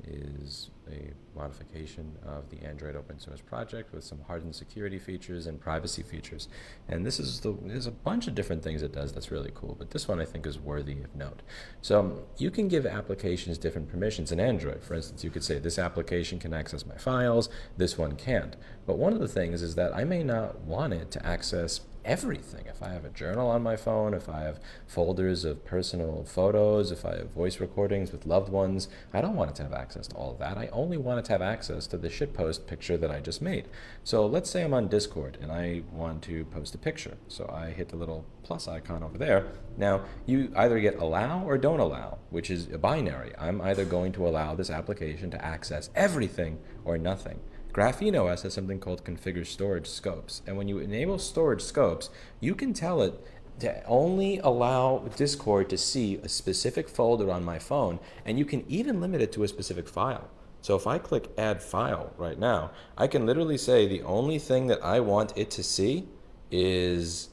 Speaker 6: is a modification of the Android open source project with some hardened security features and privacy features. And there's a bunch of different things it does that's really cool, but this one I think is worthy of note. So you can give applications different permissions in Android. For instance, you could say this application can access my files, this one can't. But one of the things is that I may not want it to access everything. If I have a journal on my phone, if I have folders of personal photos, if I have voice recordings with loved ones, I don't want it to have access to all of that. I only want it to have access to the shitpost picture that I just made. So let's say I'm on Discord and I want to post a picture. So I hit the little plus icon over there. Now, you either get allow or don't allow, which is a binary. I'm either going to allow this application to access everything or nothing. Graphene OS has something called configure storage scopes. And when you enable storage scopes, you can tell it to only allow Discord to see a specific folder on my phone, and you can even limit it to a specific file. So if I click add file right now, I can literally say the only thing that I want it to see is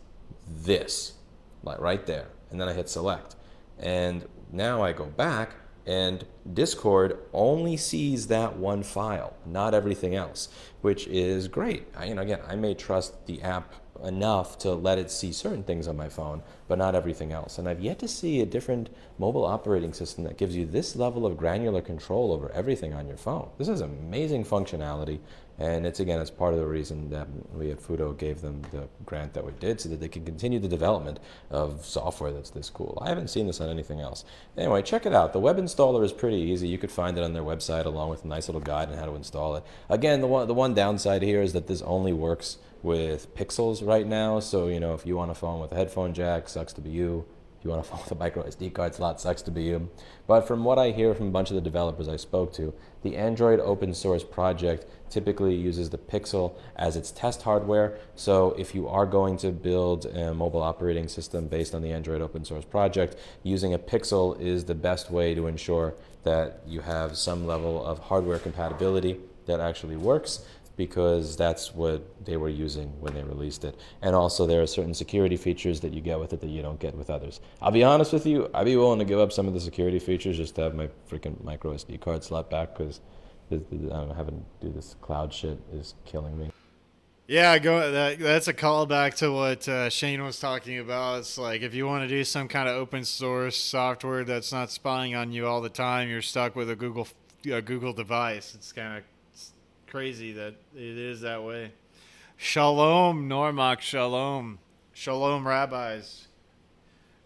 Speaker 6: this, like right there. And then I hit select. And now I go back, and Discord only sees that one file, not everything else, which is great. Again, I may trust the app enough to let it see certain things on my phone, but not everything else. And I've yet to see a different mobile operating system that gives you this level of granular control over everything on your phone. This is amazing functionality, and it's part of the reason that we at Fudo gave them the grant that we did, so that they can continue the development of software that's this cool. I haven't seen this on anything else. Anyway, check it out. The web installer is pretty easy. You could find it on their website along with a nice little guide on how to install it. Again, the one downside here is that this only works with Pixels right now. So, if you want a phone with a headphone jack, sucks to be you. If you want a phone with a micro SD card slot, sucks to be you. But from what I hear from a bunch of the developers I spoke to, the Android open source project typically uses the Pixel as its test hardware. So if you are going to build a mobile operating system based on the Android open source project, using a Pixel is the best way to ensure that you have some level of hardware compatibility that actually works, because that's what they were using when they released it. And also there are certain security features that you get with it that you don't get with others. I'll be honest with you, I'd be willing to give up some of the security features just to have my freaking micro SD card slot back, because having to do this cloud shit is killing me.
Speaker 1: Yeah, that's a callback to what Shane was talking about. It's like if you want to do some kind of open source software that's not spying on you all the time, you're stuck with a Google device. It's kind of crazy that it is that way. Shalom, Normak, shalom. Shalom, rabbis.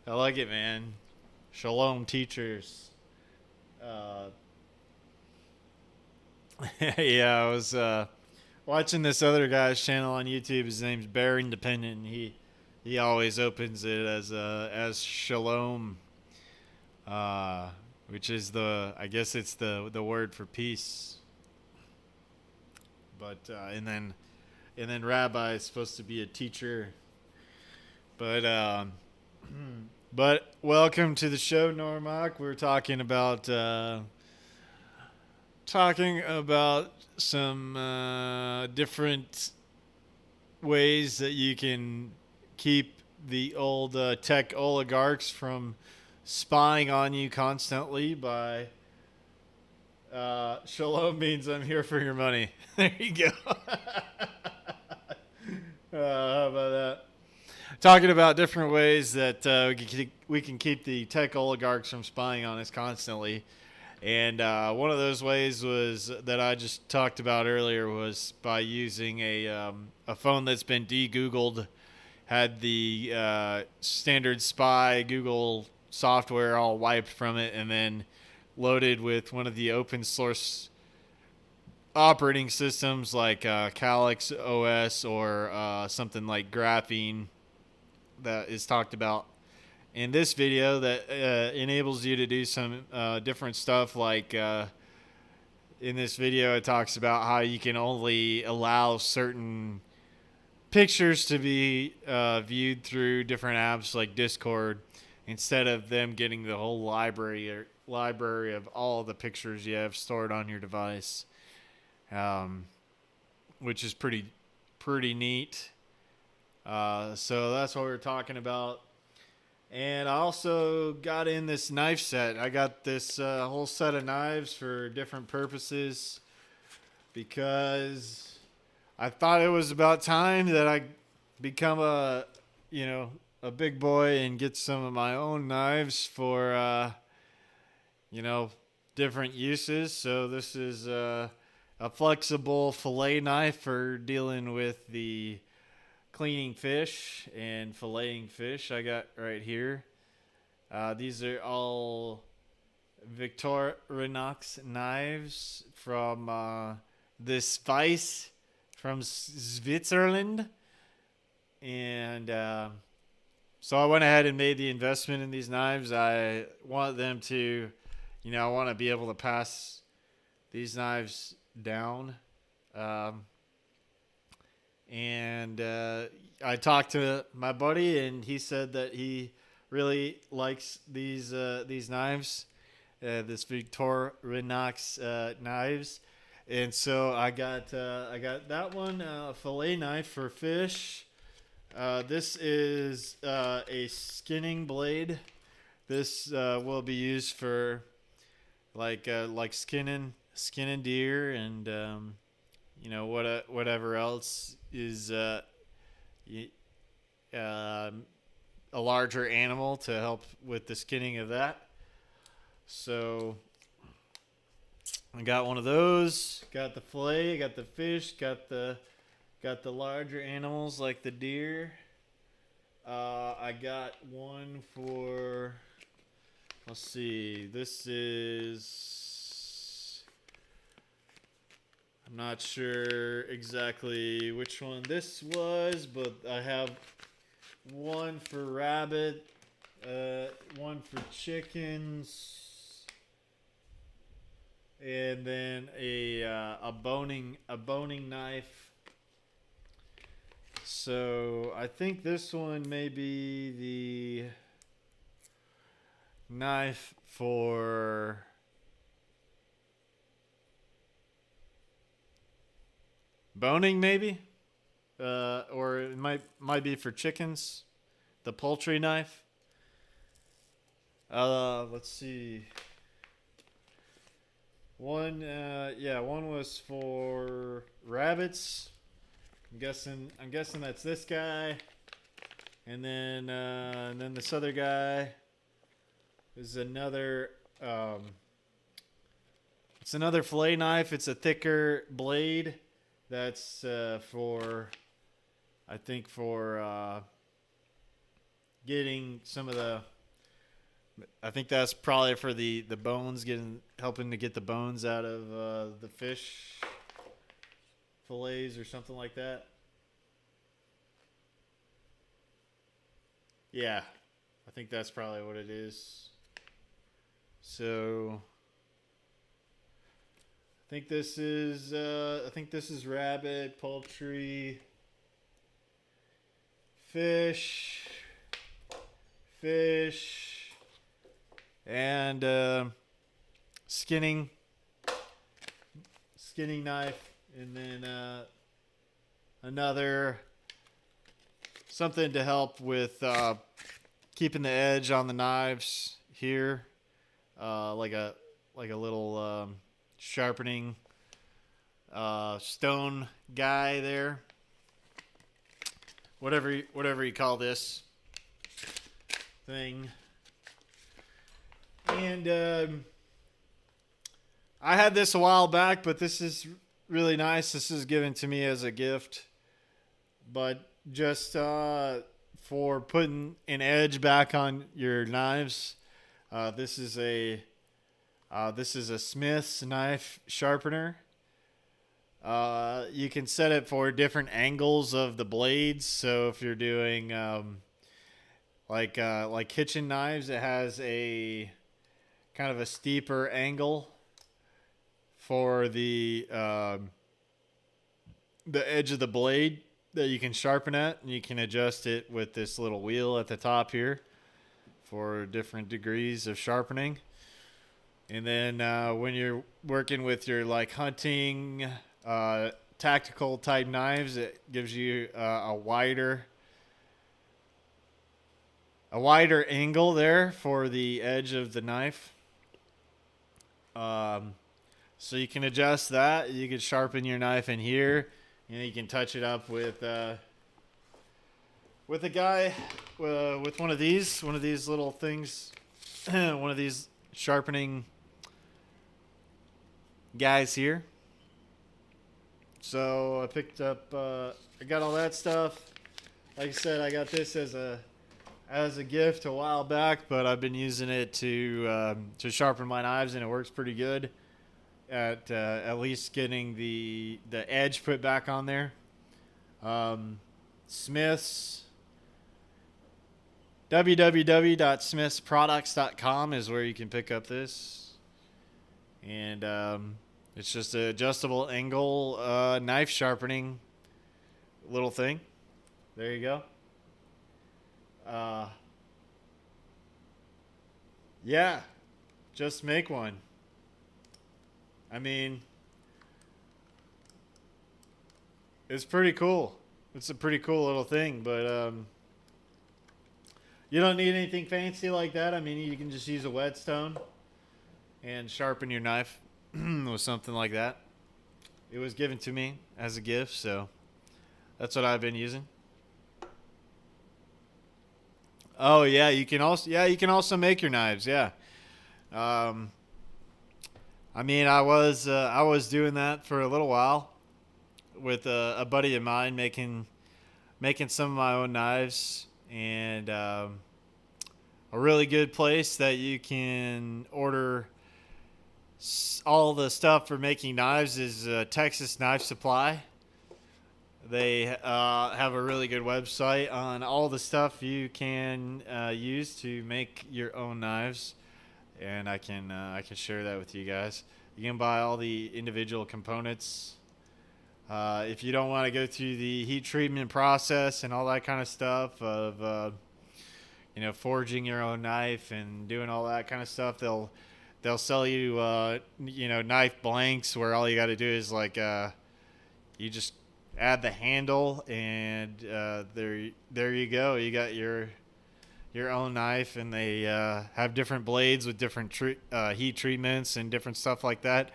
Speaker 1: I like it, man. Shalom, teachers. Yeah, I was watching this other guy's channel on YouTube. His name's Bear Independent. And he always opens it as shalom, which is I guess it's the word for peace. But and then rabbi is supposed to be a teacher. But but welcome to the show, Normak. We're talking about some different ways that you can keep the old tech oligarchs from spying on you constantly by shalom means I'm here for your money. There you go. How about that? Talking about different ways that we can keep the tech oligarchs from spying on us constantly. And one of those ways was that I just talked about earlier was by using a phone that's been de-Googled, had the standard spy Google software all wiped from it, and then loaded with one of the open source operating systems like Calyx OS or something like Graphene that is talked about in this video, that enables you to do some different stuff. Like in this video, it talks about how you can only allow certain pictures to be viewed through different apps like Discord, instead of them getting the whole library library of all the pictures you have stored on your device, which is pretty neat. So that's what we're talking about. And I also got in this knife set. I got this whole set of knives for different purposes because I thought it was about time that I become a big boy and get some of my own knives for, different uses. So this is a flexible fillet knife for dealing with the cleaning fish and filleting fish I got right here. These are all Victorinox knives from this Vice from Switzerland. And so I went ahead and made the investment in these knives. I want them to, I want to be able to pass these knives down. And I talked to my buddy, and he said that he really likes these knives, this Victorinox knives, and so I got that one, a fillet knife for fish. This is a skinning blade. This will be used for like skinning deer and whatever else is a larger animal to help with the skinning of that. So I got one of those. Got the fillet. Got the fish. Got the larger animals like the deer. I got one for. Let's see. This is. I'm not sure exactly which one this was, but I have one for rabbit, one for chickens, and then a boning knife. So I think this one may be the knife for boning, maybe, or it might be for chickens. The poultry knife. Let's see. One was for rabbits. I'm guessing that's this guy, and then this other guy is another. It's another fillet knife. It's a thicker blade. That's for getting some of the. I think that's probably for the bones, helping to get the bones out of the fish fillets or something like that. Yeah, I think that's probably what it is. So I think this is rabbit, poultry, fish, and skinning knife, and then another something to help with keeping the edge on the knives here, like a little sharpening stone guy there. Whatever you call this thing. And I had this a while back, but this is really nice. This is given to me as a gift, but just for putting an edge back on your knives. This is a Smith's knife sharpener. You can set it for different angles of the blades. So if you're doing like kitchen knives, it has a kind of a steeper angle for the edge of the blade that you can sharpen at, and you can adjust it with this little wheel at the top here for different degrees of sharpening. And then when you're working with your like hunting, tactical type knives, it gives you a wider angle there for the edge of the knife. So you can adjust that. You can sharpen your knife in here, and you can touch it up with a guy with one of these little things, one of these sharpening guys here. So I picked up, I got all that stuff. Like I said, I got this as a gift a while back, but I've been using it to sharpen my knives, and it works pretty good at least getting the edge put back on there. Smiths, www.smithsproducts.com is where you can pick up this, and it's just an adjustable angle knife sharpening little thing. There you go. Yeah, just make one. I mean, it's pretty cool. It's a pretty cool little thing, but you don't need anything fancy like that. I mean, you can just use a whetstone and sharpen your knife with something like that. It was given to me as a gift, so that's what I've been using. Oh yeah, you can also make your knives. Yeah, I mean, I was doing that for a little while with a buddy of mine, making some of my own knives, and a really good place that you can order all the stuff for making knives is Texas Knife Supply. They have a really good website on all the stuff you can use to make your own knives, and I can share that with you guys. You can buy all the individual components. If you don't want to go through the heat treatment process and all that kind of stuff of forging your own knife and doing all that kind of stuff, they'll sell you knife blanks where all you got to do is you just add the handle, and there you go. You got your own knife, and they have different blades with different heat treatments and different stuff like that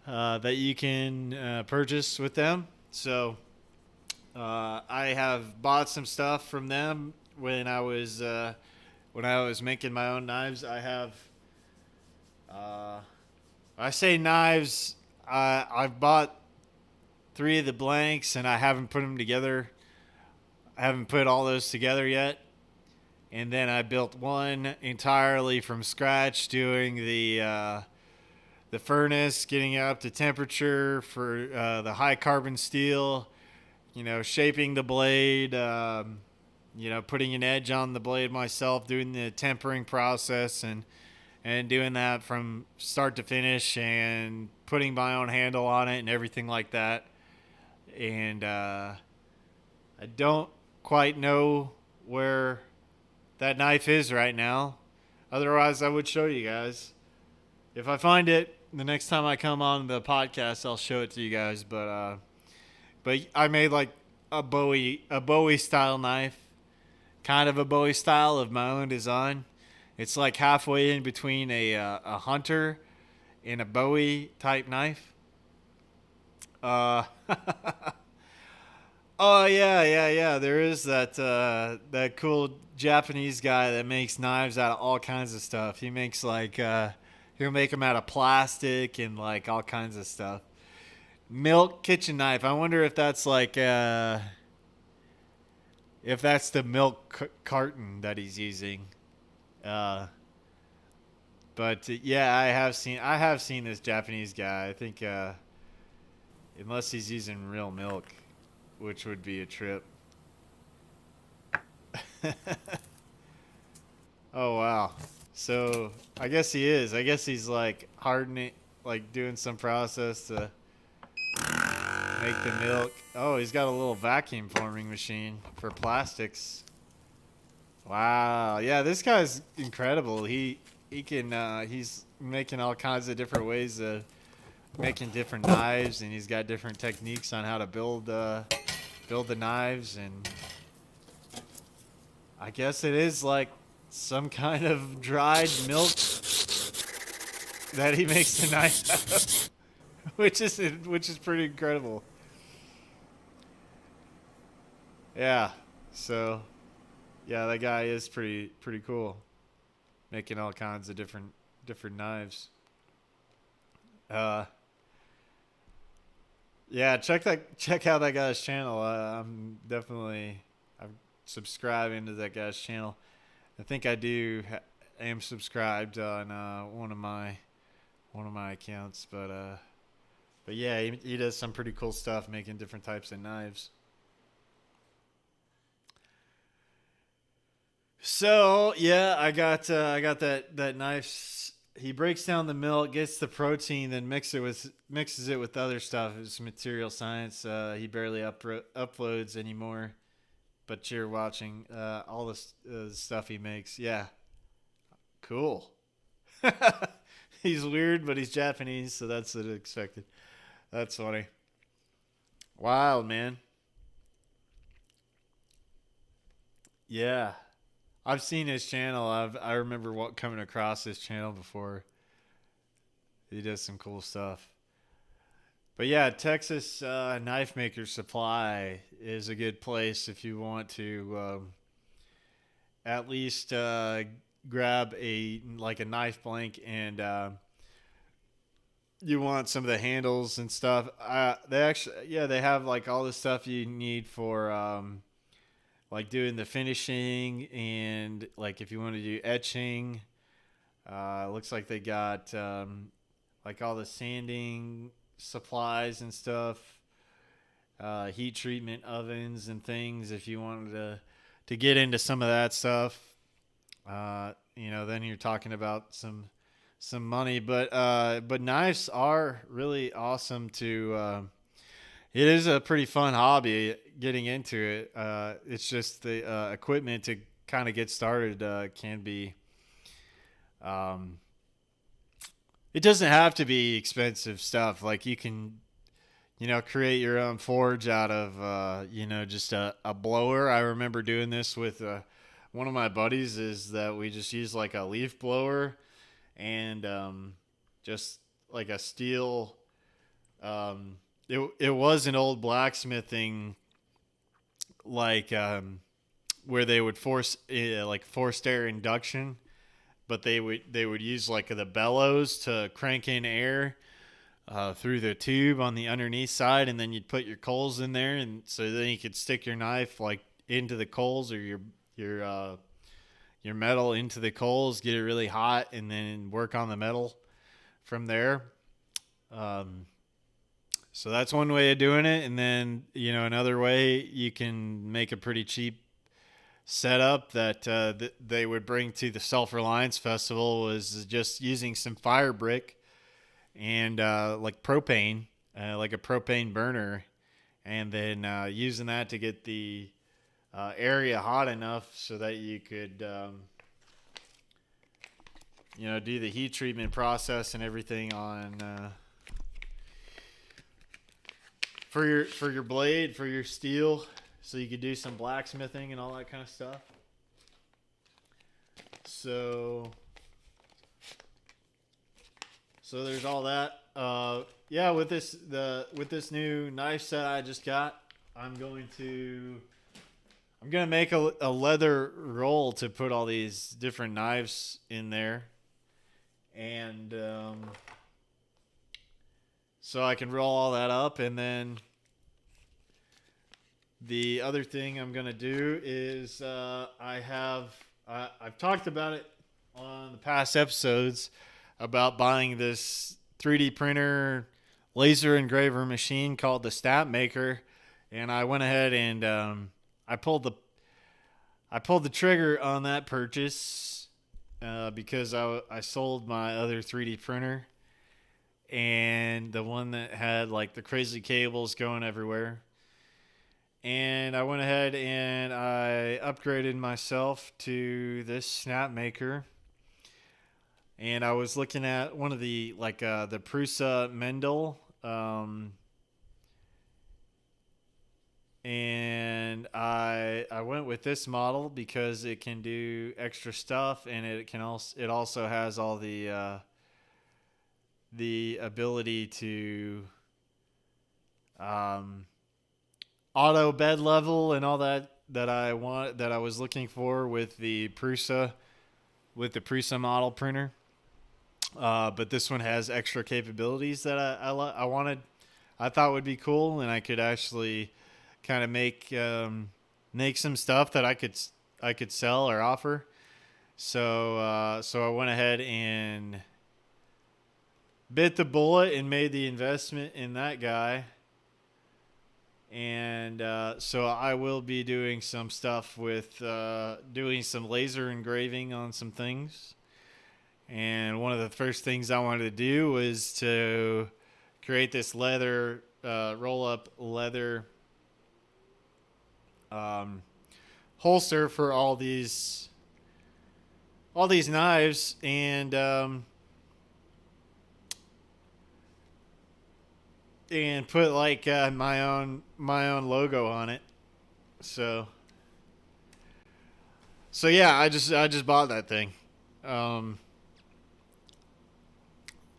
Speaker 1: that you can purchase with them. So I have bought some stuff from them when I was making my own knives. I have I say knives. I've bought 3 of the blanks, and I haven't put them together. I haven't put all those together yet. And then I built one entirely from scratch, doing the furnace, getting it up to temperature for the high carbon steel, shaping the blade, putting an edge on the blade myself, doing the tempering process, and doing that from start to finish, and putting my own handle on it and everything like that. And I don't quite know where that knife is right now. Otherwise, I would show you guys. If I find it, the next time I come on the podcast, I'll show it to you guys. But I made like a Bowie style knife, kind of a Bowie style of my own design. It's like halfway in between a Hunter and a Bowie type knife. Oh yeah. There is that cool Japanese guy that makes knives out of all kinds of stuff. He makes he'll make them out of plastic and like all kinds of stuff. Milk kitchen knife. I wonder if that's if that's the milk carton that he's using. But yeah, I have seen this Japanese guy. I think unless he's using real milk, which would be a trip. Oh wow. So I guess he is. I guess he's like hardening, like doing some process to make the milk. Oh, he's got a little vacuum forming machine for plastics. Wow. Yeah, this guy's incredible. He he's making all kinds of different ways of making different knives, and he's got different techniques on how to build the knives, and I guess it is like some kind of dried milk that he makes the knife out of, which is pretty incredible. Yeah. So, yeah, that guy is pretty cool, making all kinds of different knives. Uh, yeah, check out that guy's channel. I'm subscribing to that guy's channel. I think am subscribed on one of my accounts, but yeah, he does some pretty cool stuff making different types of knives. So yeah, I got that knife. He breaks down the milk, gets the protein, then mixes it with other stuff. It's material science. He barely uploads anymore, but you're watching all this stuff he makes. Yeah, cool. He's weird, but he's Japanese, so that's expected. That's funny. Wild, man. Yeah. I've seen his channel. I remember coming across his channel before. He does some cool stuff. But yeah, Texas Knife Maker Supply is a good place if you want to at least grab a knife blank, and you want some of the handles and stuff. They have like all the stuff you need for like doing the finishing, and like if you want to do etching. Looks like they got like all the sanding supplies and stuff, heat treatment ovens and things. If you wanted to get into some of that stuff, then you're talking about some money. But knives are really awesome to. It is a pretty fun hobby getting into it. It's just the equipment to kind of get started can be. It doesn't have to be expensive stuff. Like you can, create your own forge out of, just a blower. I remember doing this with one of my buddies. Is that we just used like a leaf blower and just like a steel. It was an old blacksmithing, like where they would forced air induction, but they would use like the bellows to crank in air through the tube on the underneath side, and then you'd put your coals in there, and so then you could stick your knife like into the coals, or your metal into the coals, get it really hot, and then work on the metal from there. So that's one way of doing it. And then, another way you can make a pretty cheap setup that they would bring to the Self-Reliance Festival was just using some fire brick and like propane, like a propane burner, and then using that to get the area hot enough so that you could, do the heat treatment process and everything on... For your blade, for your steel, so you could do some blacksmithing and all that kind of stuff. So there's all that. With this new knife set I just got, I'm gonna make a leather roll to put all these different knives in there, and so I can roll all that up. And then the other thing I'm going to do is I've talked about it on the past episodes about buying this 3D printer laser engraver machine called the Snap Maker. And I went ahead and I pulled the trigger on that purchase because I sold my other 3D printer, and the one that had like the crazy cables going everywhere. And I went ahead and I upgraded myself to this Snap Maker. and I was looking at one of the the Prusa Mendel, and I went with this model because it can do extra stuff, and it also has all the ability to auto bed level and all that I was looking for with the Prusa model printer. But this one has extra capabilities that I wanted, I thought would be cool, and I could actually kind of make some stuff that I could sell or offer. So I went ahead and bit the bullet and made the investment in that guy. And so I will be doing some stuff with doing some laser engraving on some things. And one of the first things I wanted to do was to create this leather, roll-up leather holster for all these knives, and put like my own logo on it. So yeah, I just bought that thing.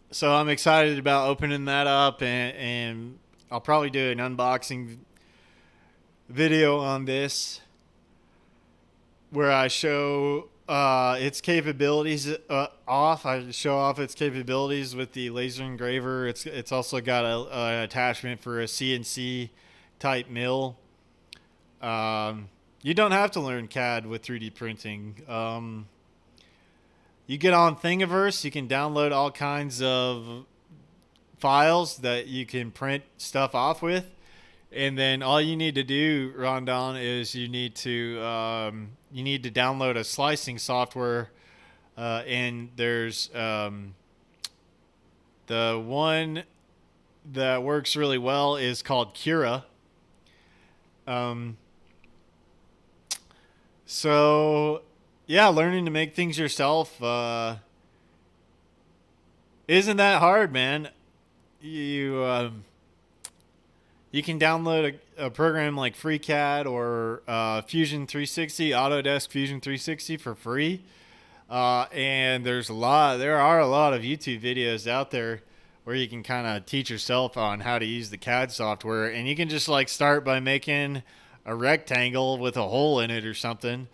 Speaker 1: So I'm excited about opening that up, and I'll probably do an unboxing video on this where I show its capabilities off. I show off its capabilities with the laser engraver. It's also got an attachment for a CNC type mill. You don't have to learn CAD with 3D printing. You get on Thingiverse, you can download all kinds of files that you can print stuff off with. And then all you need to do, Rondon, is you need to download a slicing software. And there's the one that works really well is called Cura. So yeah, learning to make things yourself isn't that hard, man. You can download a program like FreeCAD or Fusion 360, Autodesk Fusion 360 for free. And there are a lot of YouTube videos out there where you can kind of teach yourself on how to use the CAD software. And you can just like start by making a rectangle with a hole in it or something.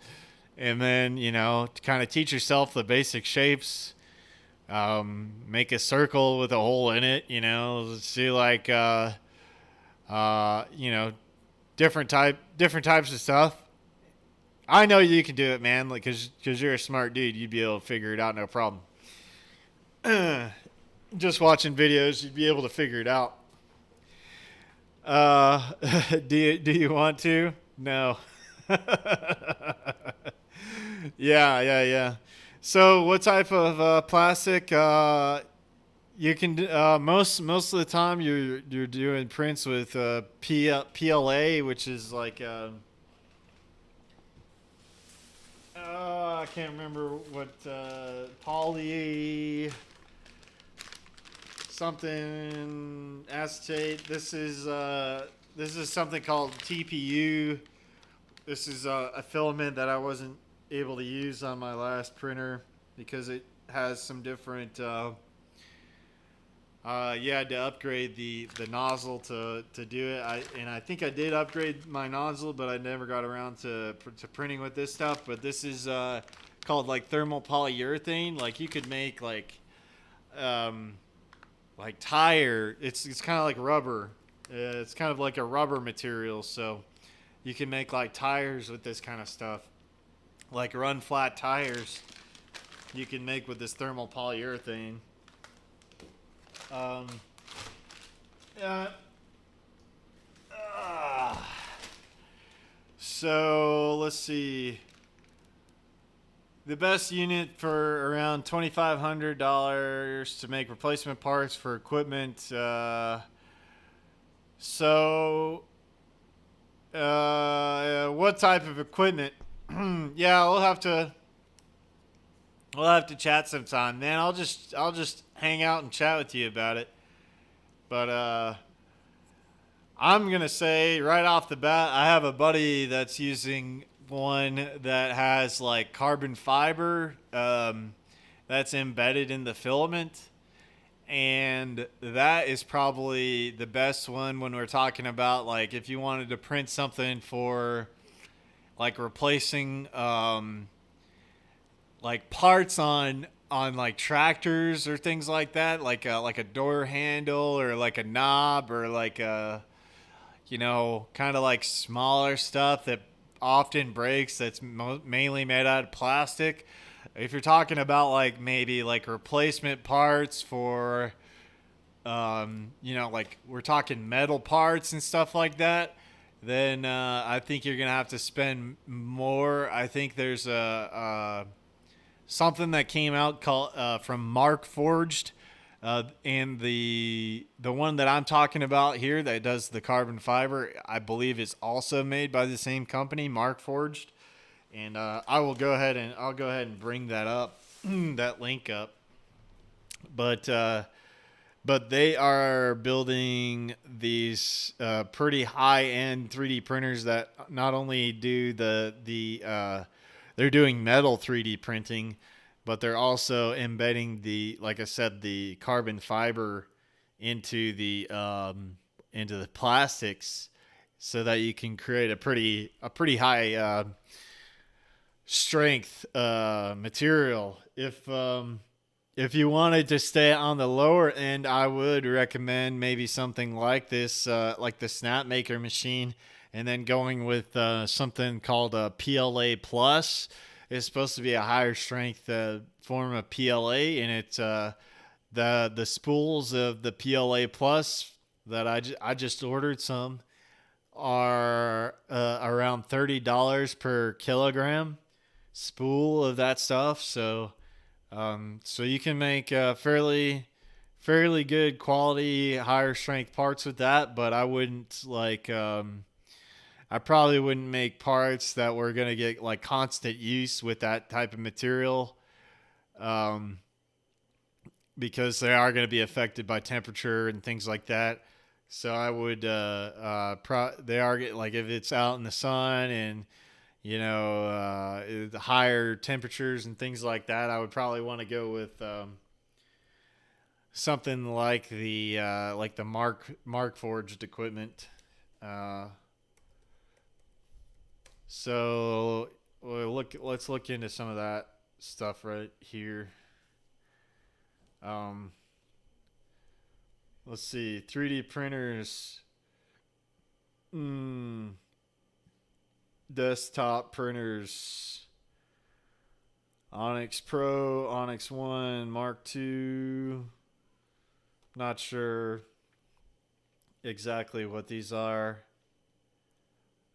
Speaker 1: And then, to kind of teach yourself the basic shapes. Make a circle with a hole in it, see like, different types of stuff. I know you can do it, man, like, cause you're a smart dude. You'd be able to figure it out, no problem. Just watching videos, you'd be able to figure it out. Do you want to? No. Yeah. So what type of plastic? You can most of the time you're doing prints with PLA, which is like I can't remember what poly something acetate. This is something called TPU. This is a filament that I wasn't able to use on my last printer because it has some different. You had to upgrade the nozzle to do it. I think I did upgrade my nozzle, but I never got around to printing with this stuff. But this is called like thermal polyurethane. Like you could make like tire. It's kind of like rubber. It's kind of like a rubber material. So you can make like tires with this kind of stuff. Like run flat tires you can make with this thermal polyurethane. So let's see. The best unit for around $2,500 to make replacement parts for equipment. What type of equipment? Yeah, we'll have to We'll have to chat sometime, man. I'll just hang out and chat with you about it. But I'm gonna say right off the bat, I have a buddy that's using one that has like carbon fiber that's embedded in the filament, and that is probably the best one when we're talking about like if you wanted to print something for like replacing like parts on like tractors or things like that, like a door handle or like a knob or like a kind of like smaller stuff that often breaks that's mainly made out of plastic. If you're talking about like maybe like replacement parts for like we're talking metal parts and stuff like that, then I think you're gonna have to spend more. I think there's a something that came out called from Mark Forged, and the one that I'm talking about here that does the carbon fiber, I believe is also made by the same company, Mark Forged. And I'll go ahead and bring that up, that link up. But they are building these pretty high end 3D printers that not only do they're doing metal 3D printing, but they're also embedding like I said, the carbon fiber into the plastics, so that you can create a pretty high strength material. If you wanted to stay on the lower end, I would recommend maybe something like this, like the Snapmaker machine, and then going with something called a PLA Plus. It's supposed to be a higher strength form of PLA, and it's the spools of the PLA Plus that I just ordered some are around $30 per kilogram spool of that stuff. So you can make fairly good quality, higher strength parts with that, but I wouldn't I probably wouldn't make parts that were going to get like constant use with that type of material, because they are going to be affected by temperature and things like that. So I would, they are like if it's out in the sun and the higher temperatures and things like that, I would probably want to go with something like the Mark Forged equipment. So let's look into some of that stuff right here. Let's see, 3D printers. Desktop printers. Onyx Pro, Onyx 1, Mark 2. Not sure exactly what these are.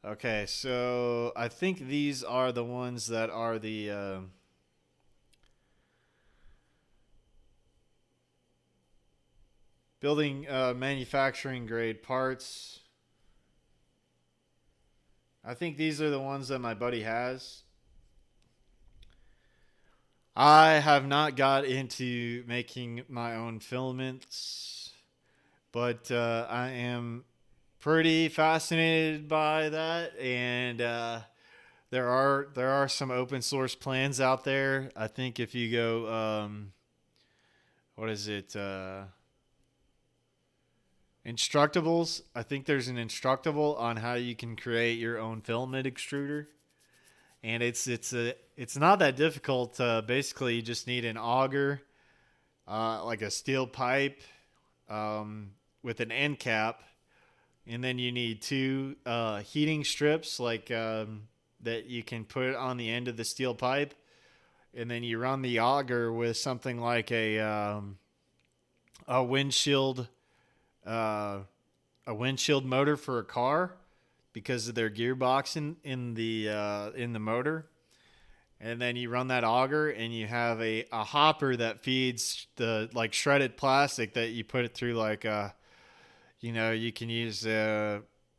Speaker 1: Okay, so I think these are the ones that are the building manufacturing grade parts. I think these are the ones that my buddy has. I have not got into making my own filaments, but I am pretty fascinated by that, and there are some open source plans out there. I think if you go what is it, Instructables, I think there's an Instructable on how you can create your own filament extruder, and it's not that difficult. Basically you just need an auger, like a steel pipe with an end cap, and then you need two heating strips that you can put on the end of the steel pipe, and then you run the auger with something like a windshield motor for a car, because of their gearbox in the motor. And then you run that auger, and you have a hopper that feeds the like shredded plastic that you put it through, like you can use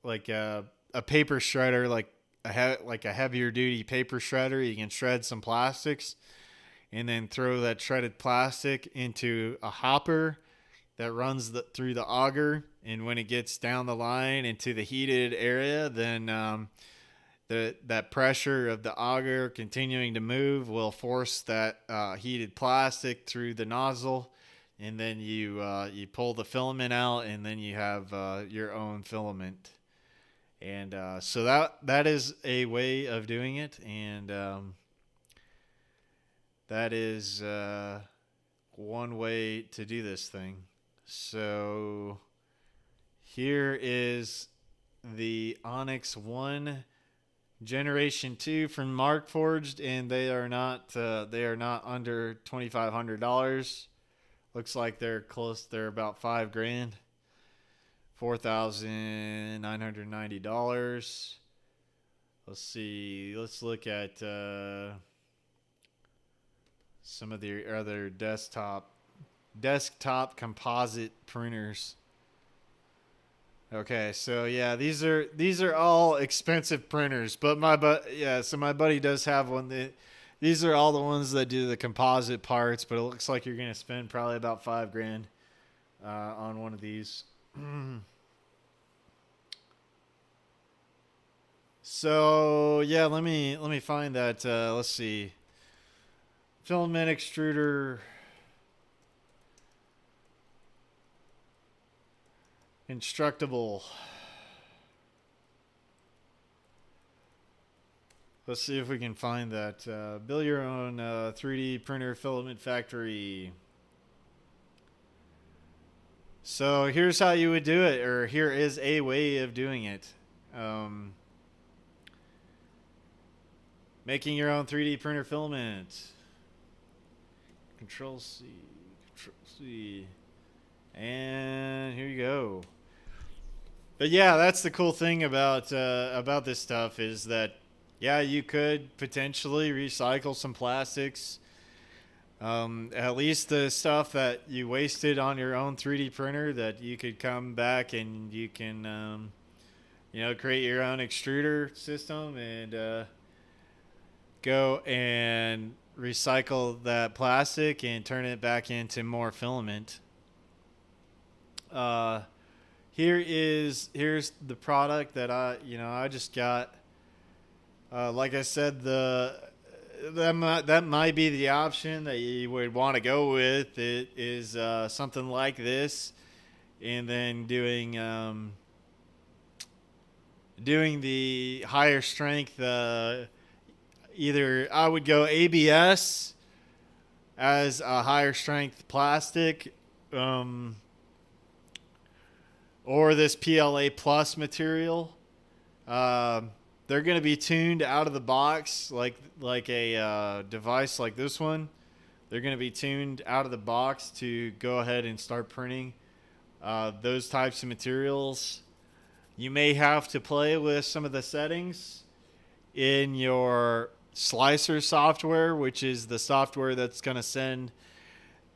Speaker 1: like a paper shredder, like a heavier duty paper shredder. You can shred some plastics, and then throw that shredded plastic into a hopper that runs through the auger. And when it gets down the line into the heated area, then that pressure of the auger continuing to move will force that heated plastic through the nozzle, and then you pull the filament out, and then you have your own filament. And so that is a way of doing it, and that is one way to do this thing. So here is the Onyx 1 Generation 2 from Markforged, and they are not under $2,500. Looks like they're close. They're about $5,000, $4,990. Let's see. Let's look at some of the other desktop composite printers. Okay, so yeah, these are all expensive printers, but my buddy does have one. These are all the ones that do the composite parts, but it looks like you're gonna spend probably about $5,000 on one of these. So yeah, let me find that. Let's see, filament extruder. Instructable. Let's see if we can find that. Build your own 3D printer filament factory. So here's how you would do it, or here is a way of doing it. Making your own 3D printer filament. Control C, Control C, and here you go. But yeah, that's the cool thing about this stuff is that, yeah, you could potentially recycle some plastics. At least the stuff that you wasted on your own 3D printer, that you could come back and you can, create your own extruder system and go and recycle that plastic and turn it back into more filament. Here's the product that I just got. Like I said, that might be the option that you would want to go with. It is something like this, and then doing the higher strength. Either I would go ABS as a higher strength plastic. Or this PLA Plus material. They're going to be tuned out of the box like a device like this one. They're going to be tuned out of the box to go ahead and start printing those types of materials. You may have to play with some of the settings in your slicer software, which is the software that's going to send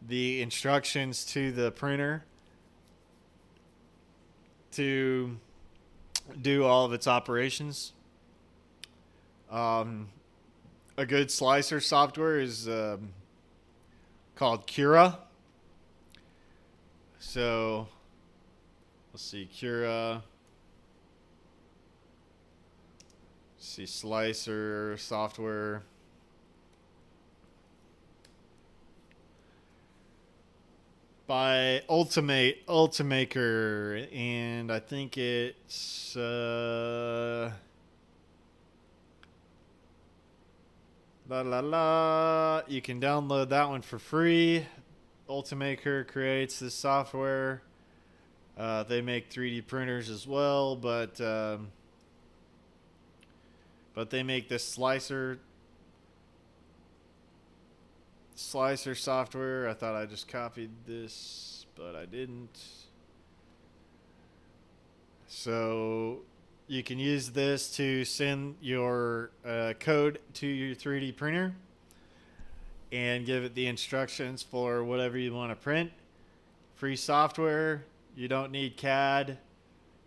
Speaker 1: the instructions to the printer to do all of its operations. A good slicer software is called Cura. So let's see, Cura. Let's see, slicer software. By Ultimaker, and I think it's you can download that one for free. Ultimaker creates this software. They make 3D printers as well, but they make this slicer software. I thought I just copied this, but I didn't. So you can use this to send your code to your 3D printer and give it the instructions for whatever you want to print. Free software. You don't need CAD.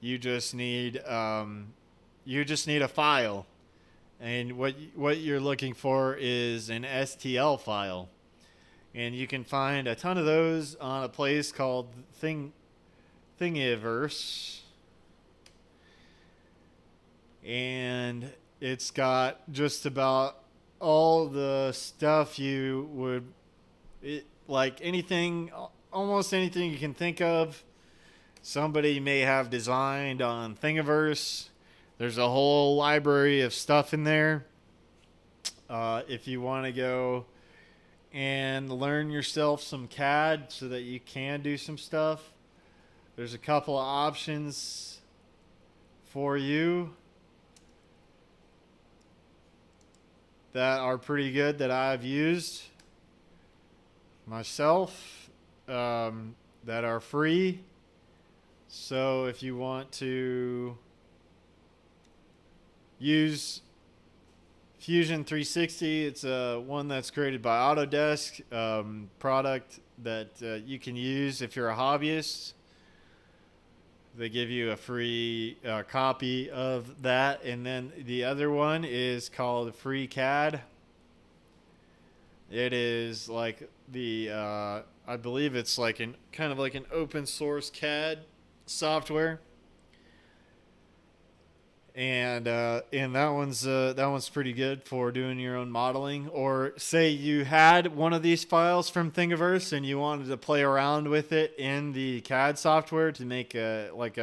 Speaker 1: You just need a file. And what you're looking for is an STL file. And you can find a ton of those on a place called Thingiverse. And it's got just about all the stuff you would, like anything, almost anything you can think of, somebody may have designed on Thingiverse. There's a whole library of stuff in there. If you want to go and learn yourself some CAD so that you can do some stuff, there's a couple of options for you that are pretty good that I've used myself, that are free. So if you want to use Fusion 360, it's one that's created by Autodesk, product that you can use if you're a hobbyist. They give you a free copy of that. And then the other one is called FreeCAD. It is like the, I believe it's like kind of like an open source CAD software. And that one's pretty good for doing your own modeling. Or say you had one of these files from Thingiverse and you wanted to play around with it in the CAD software to make like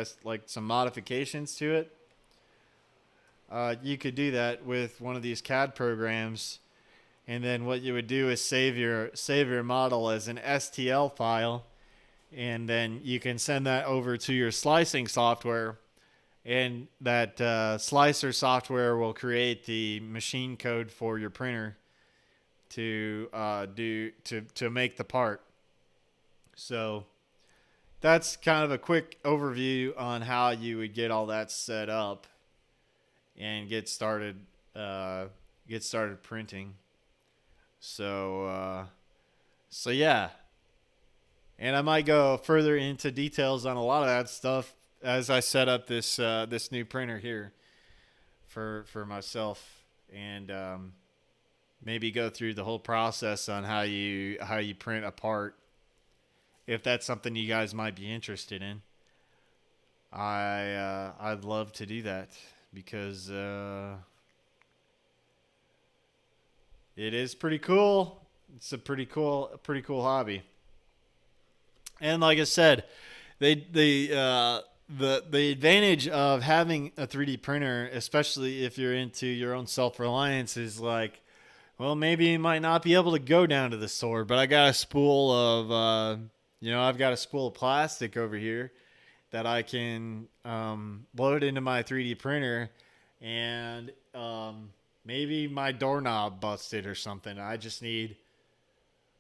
Speaker 1: some modifications to it. You could do that with one of these CAD programs, and then what you would do is save your model as an STL file, and then you can send that over to your slicing software. And that slicer software will create the machine code for your printer to make the part. So that's kind of a quick overview on how you would get all that set up and get started printing. So yeah. And I might go further into details on a lot of that stuff as I set up this new printer here for myself, and maybe go through the whole process on how you print a part, if that's something you guys might be interested in. I'd love to do that because it is pretty cool. It's a pretty cool hobby. And like I said, the advantage of having a 3D printer, especially if you're into your own self-reliance, is like, well, maybe you might not be able to go down to the store, but I got a spool of, I've got a spool of plastic over here that I can load into my 3D printer, and maybe my doorknob busted or something. I just need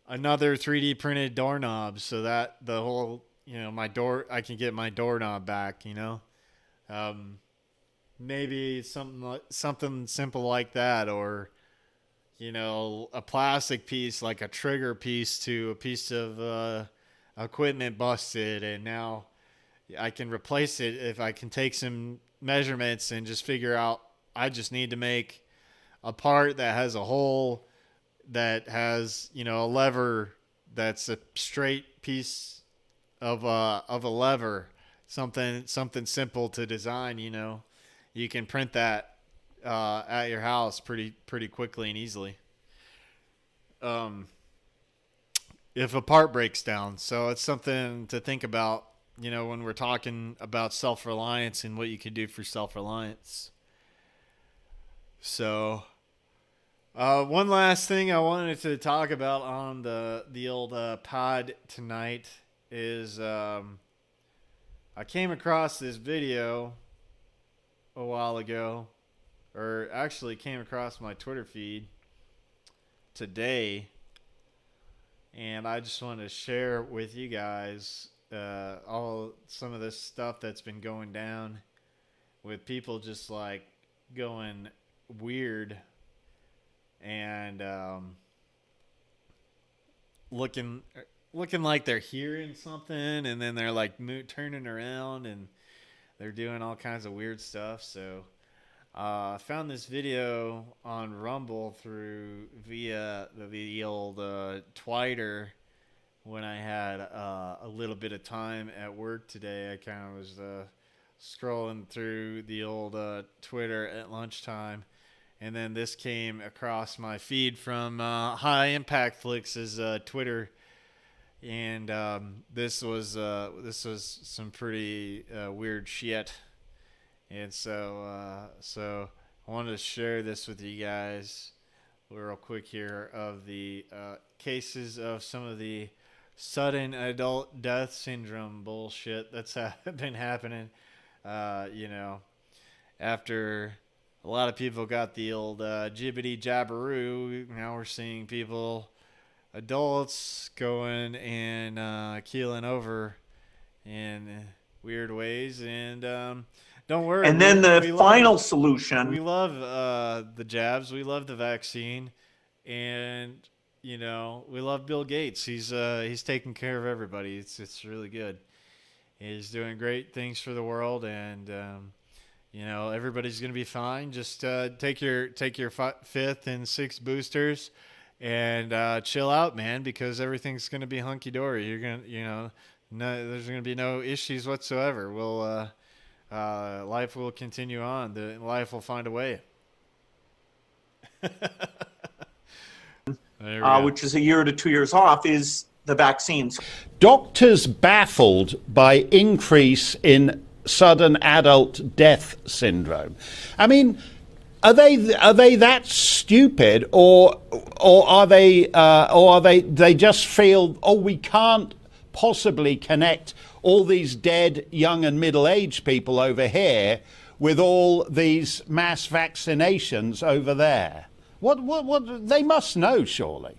Speaker 1: another 3D printed doorknob so that the whole, I can get my doorknob back, maybe something simple like that, or, a plastic piece, like a trigger piece to a piece of equipment busted, and now I can replace it if I can take some measurements and just figure out I just need to make a part that has a hole, that has, a lever that's a straight piece of a lever, something simple to design. You can print that at your house pretty quickly and easily. If a part breaks down, so it's something to think about, when we're talking about self-reliance and what you can do for self-reliance. So one last thing I wanted to talk about on the old pod tonight is I came across this video a while ago, or actually came across my Twitter feed today, and I just wanted to share with you guys some of this stuff that's been going down with people just like going weird and looking like they're hearing something, and then they're like turning around and they're doing all kinds of weird stuff. So found this video on Rumble via the old Twitter when I had a little bit of time at work today. I kind of was scrolling through the old Twitter at lunchtime, and then this came across my feed from High Impact Flix's Twitter, and this was some pretty weird shit. And so I wanted to share this with you guys real quick here of the cases of some of the sudden adult death syndrome bullshit that's been happening. After a lot of people got the old jibbity jabberoo, now we're seeing adults going and keeling over in weird ways. And don't worry.
Speaker 7: And then the final solution.
Speaker 1: We love the jabs. We love the vaccine, and we love Bill Gates. He's taking care of everybody. It's really good. He's doing great things for the world, and everybody's gonna be fine. Just take your 5th and 6th boosters, and chill out, man, because everything's gonna be hunky dory. You're gonna there's gonna be no issues whatsoever. Life will continue on. Life will find a way.
Speaker 7: Which is a year to 2 years off, is the vaccines.
Speaker 8: Doctors baffled by increase in sudden adult death syndrome. I mean, are they that stupid, or are they just feel, oh, we can't possibly connect all these dead young and middle-aged people over here with all these mass vaccinations over there? What they must know, surely.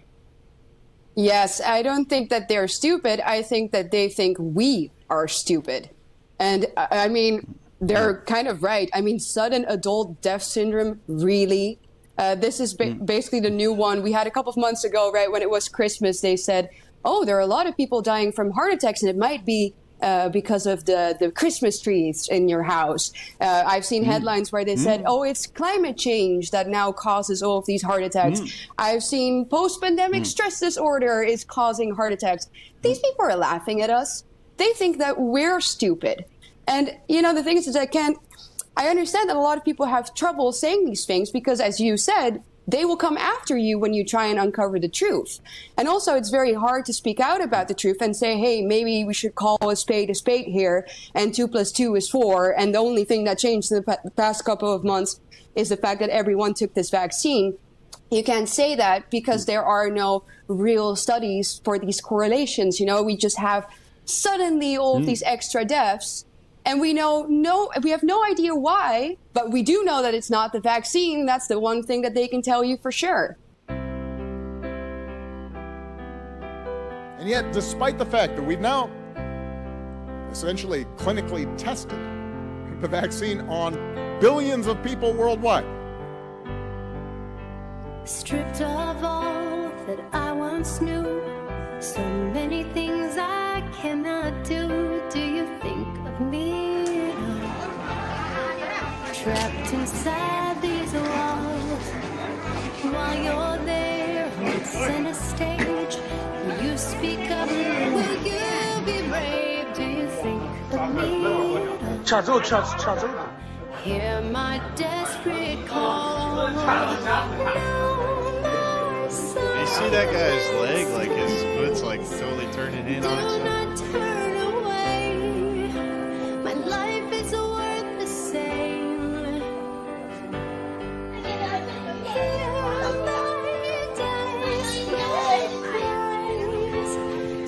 Speaker 9: Yes, I don't think that they're stupid. I think that they think we are stupid. And I mean, they're kind of right. I mean, sudden adult death syndrome, really? This is basically the new one. We had a couple of months ago, right, when it was Christmas, they said, oh, there are a lot of people dying from heart attacks, and it might be because of the Christmas trees in your house. I've seen headlines where they said, oh, it's climate change that now causes all of these heart attacks. I've seen post-pandemic stress disorder is causing heart attacks. These people are laughing at us. They think that we're stupid. And, the thing is that I understand that a lot of people have trouble saying these things because, as you said, they will come after you when you try and uncover the truth. And also, it's very hard to speak out about the truth and say, hey, maybe we should call a spade here, and 2 + 2 is 4. And the only thing that changed in the past couple of months is the fact that everyone took this vaccine. You can't say that because there are no real studies for these correlations. We just have suddenly all of these extra deaths. And we have no idea why, but we do know that it's not the vaccine. That's the one thing that they can tell you for sure.
Speaker 10: And yet, despite the fact that we've now essentially clinically tested the vaccine on billions of people worldwide.
Speaker 11: Stripped of all that I once knew, so many things I cannot do. Do you think of me? Trapped inside these walls, while you're there on center stage, will you speak up? Will you be brave? Do you think of me? Hear my desperate call.
Speaker 1: You see that guy's leg, like his foot's like totally turning in on itself.
Speaker 11: Do not turn away. My life is worth the same. Hear my desperate cries.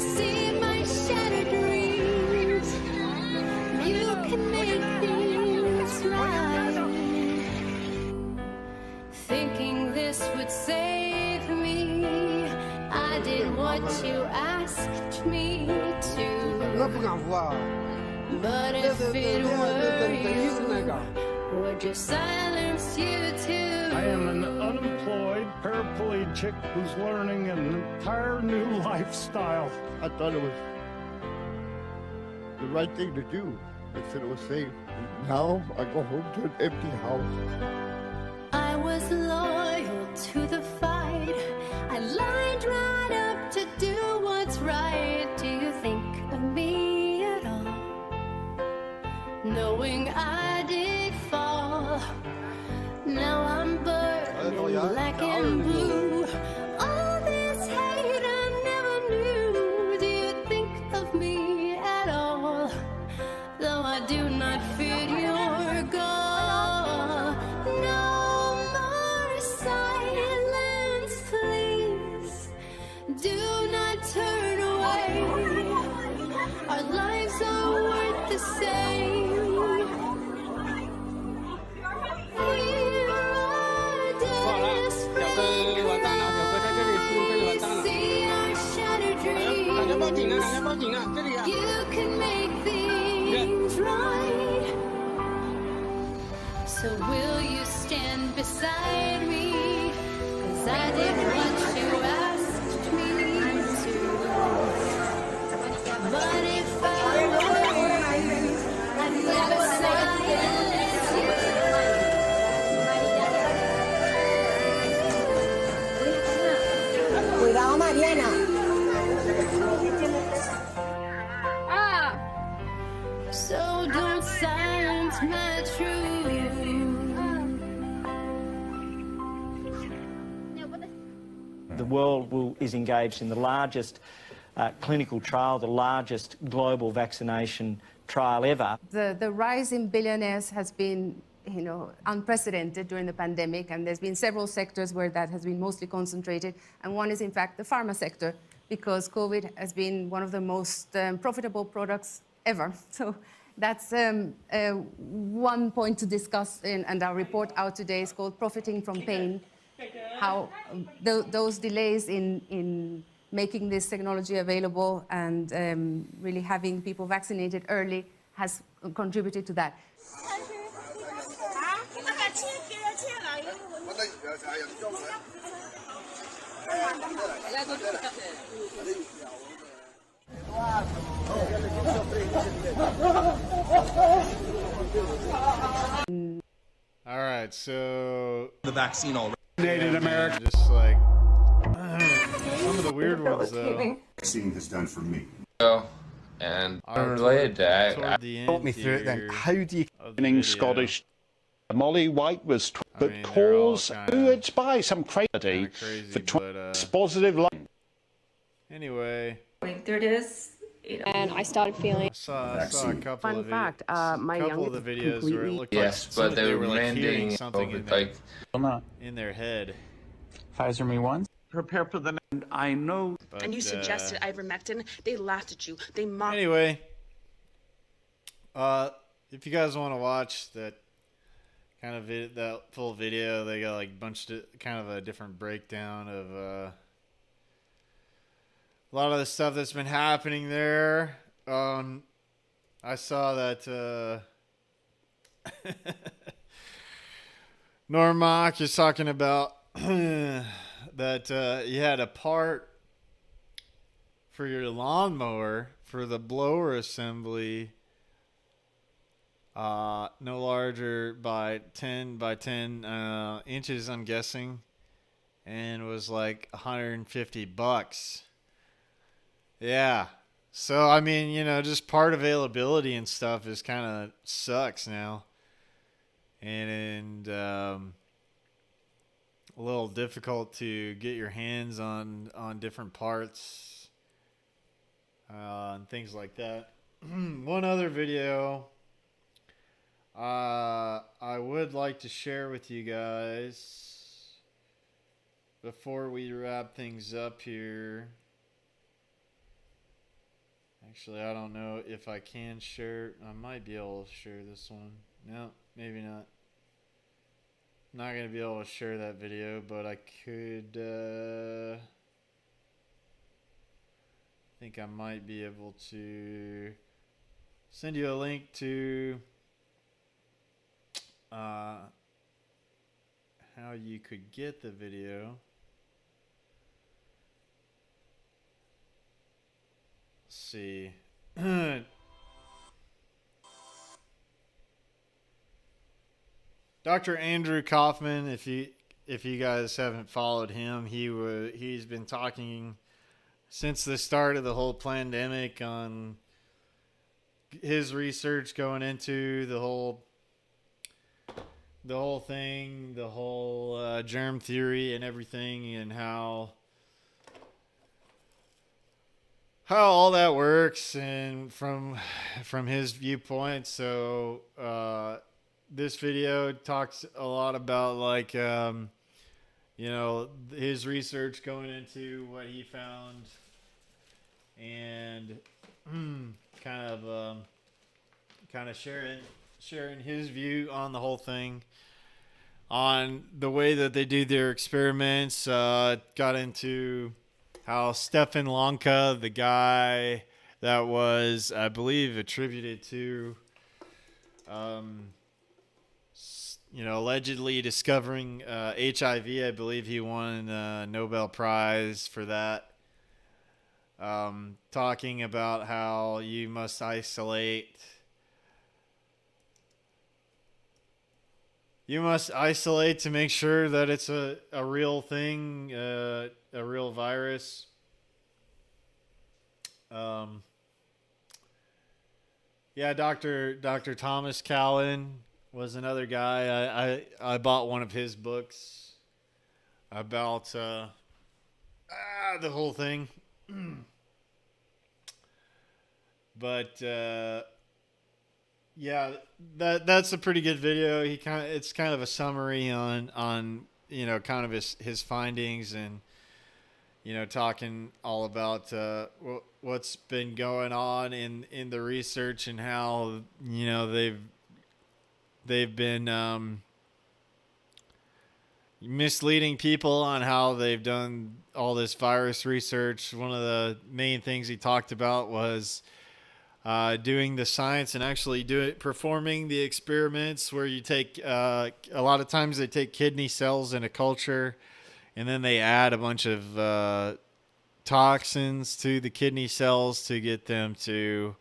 Speaker 11: See my shattered dreams. You can make things right. Thinking this would save me, I did what you asked me to. But if it were you, would you silence you too?
Speaker 12: I am an unemployed paraplegic who's learning an entire new lifestyle.
Speaker 13: I thought it was the right thing to do.
Speaker 10: I said it was safe. Now I go home to an empty house.
Speaker 11: I was loyal to the fight. I lined right up to do what's right. Do you think of me at all? Knowing I did fall. Now I'm burning black and blue. All this hate I never knew. Do you think of me at all? Though I do not fear your gall. No more silence, please. Do not turn away. Our lives are worth the same. Here are desperate cries. See our shattered dreams. You can make things right. So will you stand beside me? 'Cause I did what you asked me to. But if I were you, I'd never silence you.
Speaker 13: Cuidado, Mariana.
Speaker 11: So don't silence my truth.
Speaker 14: The world is engaged in the largest clinical trial, the largest global vaccination trial ever.
Speaker 15: The rise in billionaires has been, unprecedented during the pandemic, and there's been several sectors where that has been mostly concentrated, and one is in fact the pharma sector, because COVID has been one of the most profitable products ever. So that's one point to discuss, and our report out today is called Profiting from Pain, how those delays in making this technology available and really having people vaccinated early has contributed to that.
Speaker 1: All right, so
Speaker 16: the vaccine already.
Speaker 1: Native American. Just like some of the weird ones though.
Speaker 17: Vaccine has done for me.
Speaker 18: And
Speaker 1: Are
Speaker 18: related to that,
Speaker 1: toward the
Speaker 18: talk me
Speaker 1: end
Speaker 18: through it then.
Speaker 1: here
Speaker 18: How do you
Speaker 1: of the video.
Speaker 8: Scottish Molly White was but
Speaker 1: mean, they're all
Speaker 8: calls
Speaker 1: kinda-
Speaker 8: who it's by some crazy for positive life.
Speaker 1: Anyway,
Speaker 19: Going through this, and I started feeling.
Speaker 1: I saw a couple
Speaker 19: Fun
Speaker 1: of
Speaker 19: fact, my
Speaker 1: couple of
Speaker 19: youngest
Speaker 1: the videos where it looked
Speaker 18: Yes,
Speaker 1: like
Speaker 18: but they were
Speaker 1: like hearing
Speaker 18: landing
Speaker 1: something
Speaker 18: over,
Speaker 1: in their,
Speaker 18: like
Speaker 1: in their head.
Speaker 20: Pfizer me once.
Speaker 21: Prepare for the next. I know.
Speaker 1: But,
Speaker 19: And you suggested ivermectin. They laughed at you. They mocked.
Speaker 1: Anyway, if you guys want to watch that kind of that full video, they got like bunched it, kind of a different breakdown of a lot of the stuff that's been happening there. I saw that Normock is talking about that you had a part for your lawnmower for the blower assembly no larger by 10 by 10 inches, I'm guessing, and was like $150. Yeah. So, I mean, just part availability and stuff is kind of sucks now. And a little difficult to get your hands on different parts and things like that. One other video I would like to share with you guys before we wrap things up here. Actually, I don't know if I can share. I might be able to share this one. No, maybe not. I'm not going to be able to share that video, but I could. I think I might be able to send you a link to how you could get the video. Let's see. Dr. Andrew Kaufman, if you guys haven't followed him, he's been talking since the start of the whole pandemic on his research going into the whole thing, the whole germ theory and everything, and how all that works, and from his viewpoint. So this video talks a lot about, like, his research going into what he found, and kind of sharing his view on the whole thing, on the way that they do their experiments. Got into how Stefan Lanka, the guy that was, I believe, attributed to, allegedly discovering HIV. I believe he won a Nobel Prize for that. Talking about how you must isolate. You must isolate to make sure that it's a real thing, a real virus. Dr. Thomas Cowan was another guy. I bought one of his books about the whole thing. But that's a pretty good video. It's kind of a summary on kind of his findings, and talking all about what's been going on in the research, and how they've been misleading people on how they've done all this virus research. One of the main things he talked about was doing the science and actually performing the experiments where you take a lot of times they take kidney cells in a culture, and then they add a bunch of toxins to the kidney cells to get them to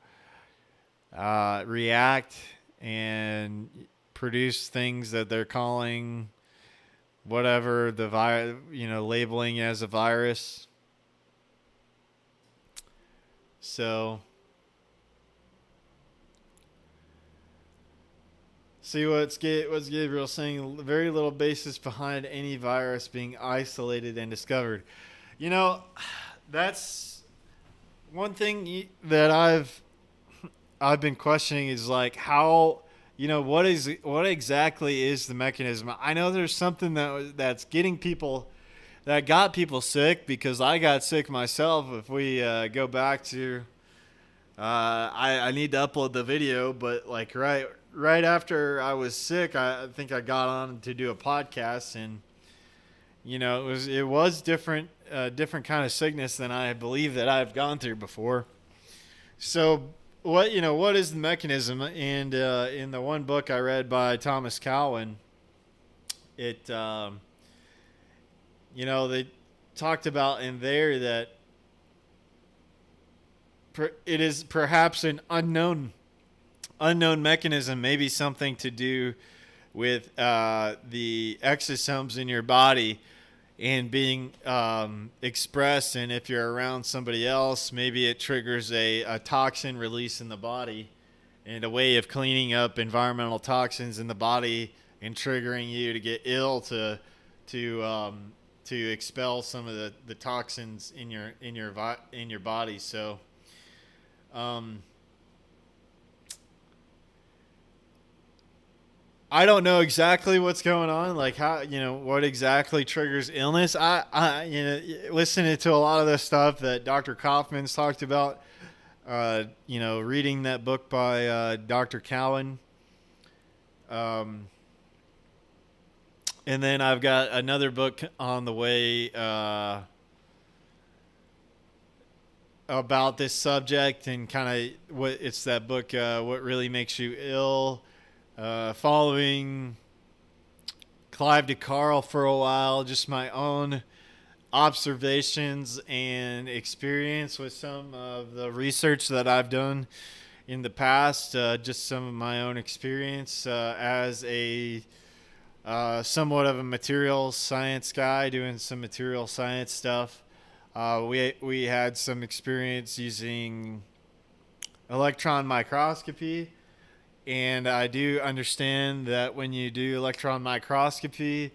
Speaker 1: react and produce things that they're calling whatever the labeling as a virus. So see what's Gabriel saying. Very little basis behind any virus being isolated and discovered. That's one thing that I've been questioning, is like, how, what exactly is the mechanism? I know there's something that's getting people, that got people sick, because I got sick myself. If we go back to, I need to upload the video, but like right after I was sick, I think I got on to do a podcast, and it was different kind of sickness than I believe that I've gone through before. So what is the mechanism? And in the one book I read by Thomas Cowan, it they talked about in there that it is perhaps an unknown mechanism, maybe something to do with the exosomes in your body and being expressed, and if you're around somebody else, maybe it triggers a toxin release in the body, and a way of cleaning up environmental toxins in the body and triggering you to get ill, to expel some of the toxins in your body. So I don't know exactly what's going on, like how, what exactly triggers illness. I listening to a lot of the stuff that Dr. Kaufman's talked about, reading that book by Dr. Cowan. And then I've got another book on the way about this subject, and kind of it's that book, What Really Makes You Ill. Following Clive DeCarl for a while, just my own observations and experience with some of the research that I've done in the past, just some of my own experience as a somewhat of a materials science guy doing some material science stuff. We had some experience using electron microscopy, and I do understand that when you do electron microscopy,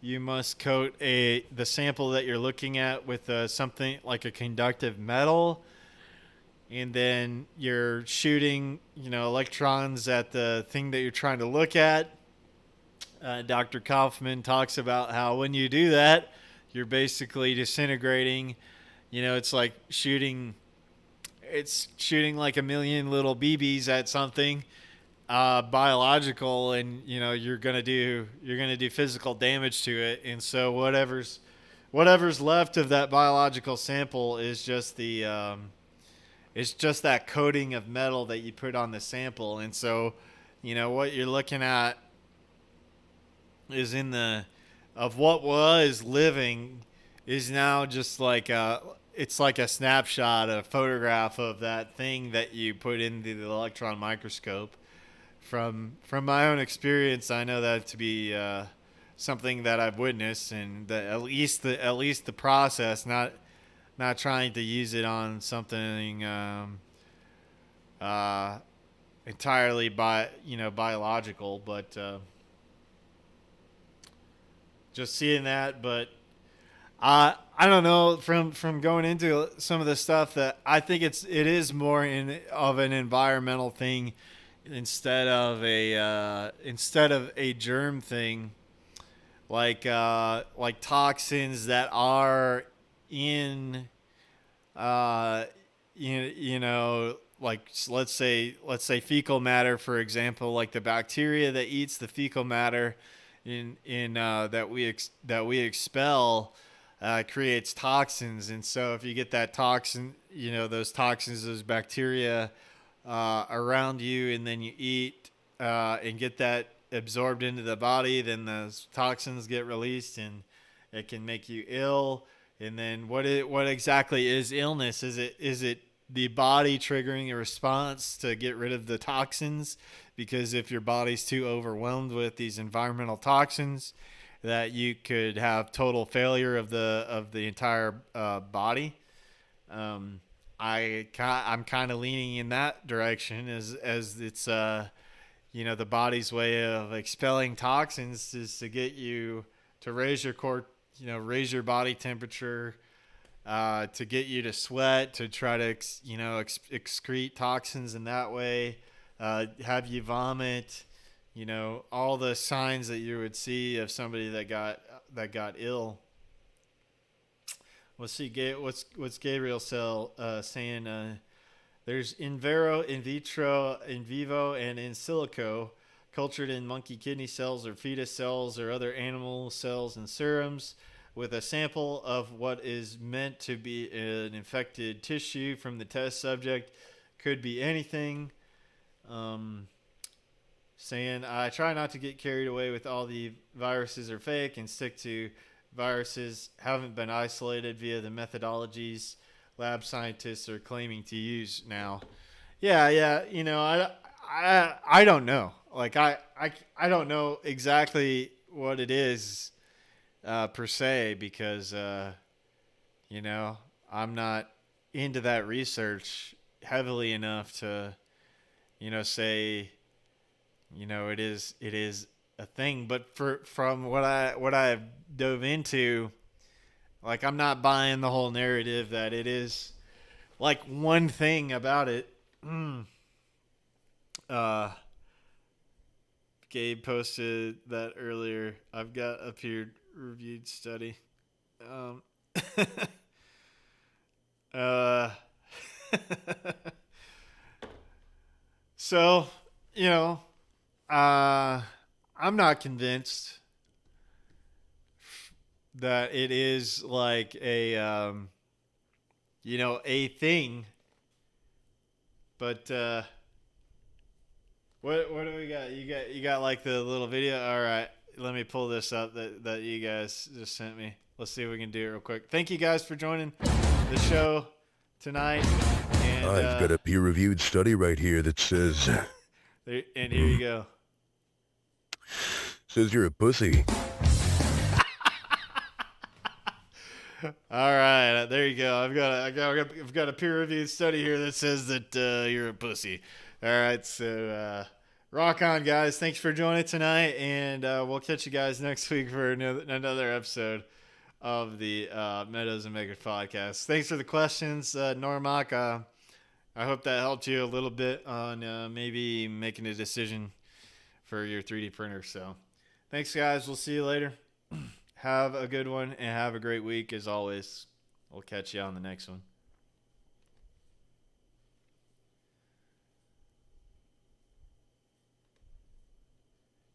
Speaker 1: you must coat the sample that you're looking at with something like a conductive metal, and then you're shooting, electrons at the thing that you're trying to look at. Dr. Kaufman talks about how when you do that, you're basically disintegrating. It's like shooting like a million little BBs at something biological, and you're gonna do physical damage to it. And so whatever's left of that biological sample is just it's just that coating of metal that you put on the sample. And so what you're looking at is of what was living is now just like it's like a snapshot, a photograph of that thing that you put into the electron microscope. From my own experience, I know that to be something that I've witnessed, and that at least the process, not trying to use it on something entirely biological, but just seeing that. But I don't know, from going into some of the stuff, that I think it is more of an environmental thing instead of a germ thing, like toxins that are in like let's say fecal matter, for example, like the bacteria that eats the fecal matter in that we expel creates toxins. And so if you get that toxin, those toxins, those bacteria around you, and then you eat and get that absorbed into the body, then those toxins get released, and it can make you ill. And then what exactly is illness? Is it the body triggering a response to get rid of the toxins? Because if your body's too overwhelmed with these environmental toxins, that you could have total failure of the entire body. I'm kind of leaning in that direction, as it's the body's way of expelling toxins is to get you to raise your raise your body temperature, to get you to sweat, to try to excrete toxins in that way, have you vomit, all the signs that you would see of somebody that got ill. Let's see, what's Gabriel saying? There's in vitro, in vivo, and in silico, cultured in monkey kidney cells or fetus cells or other animal cells and serums, with a sample of what is meant to be an infected tissue from the test subject. Could be anything. Saying, I try not to get carried away with all the viruses are fake and stick to viruses haven't been isolated via the methodologies lab scientists are claiming to use now. Yeah. I don't know. Like I don't know exactly what it is per se, because I'm not into that research heavily enough to say it is a thing. But from what I've dove into, like, I'm not buying the whole narrative that it is like one thing about it. Gabe posted that earlier. I've got a peer-reviewed study. So, I'm not convinced that it is like a thing. But what do we got? You got like the little video. All right, let me pull this up that you guys just sent me. Let's see if we can do it real quick. Thank you guys for joining the show tonight. And
Speaker 13: I've got a peer-reviewed study right here that says.
Speaker 1: And here you go.
Speaker 13: says you're a pussy.
Speaker 1: All right, there you go. I've got a peer-reviewed study here that says that you're a pussy. All right, so rock on, guys. Thanks for joining tonight, and we'll catch you guys next week for another episode of the Meadows and Makers podcast. Thanks for the questions, Normak. I hope that helped you a little bit on maybe making a decision for your 3D printer. So thanks, guys. We'll see you later. Have a good one and have a great week as always. We'll catch you on the next one.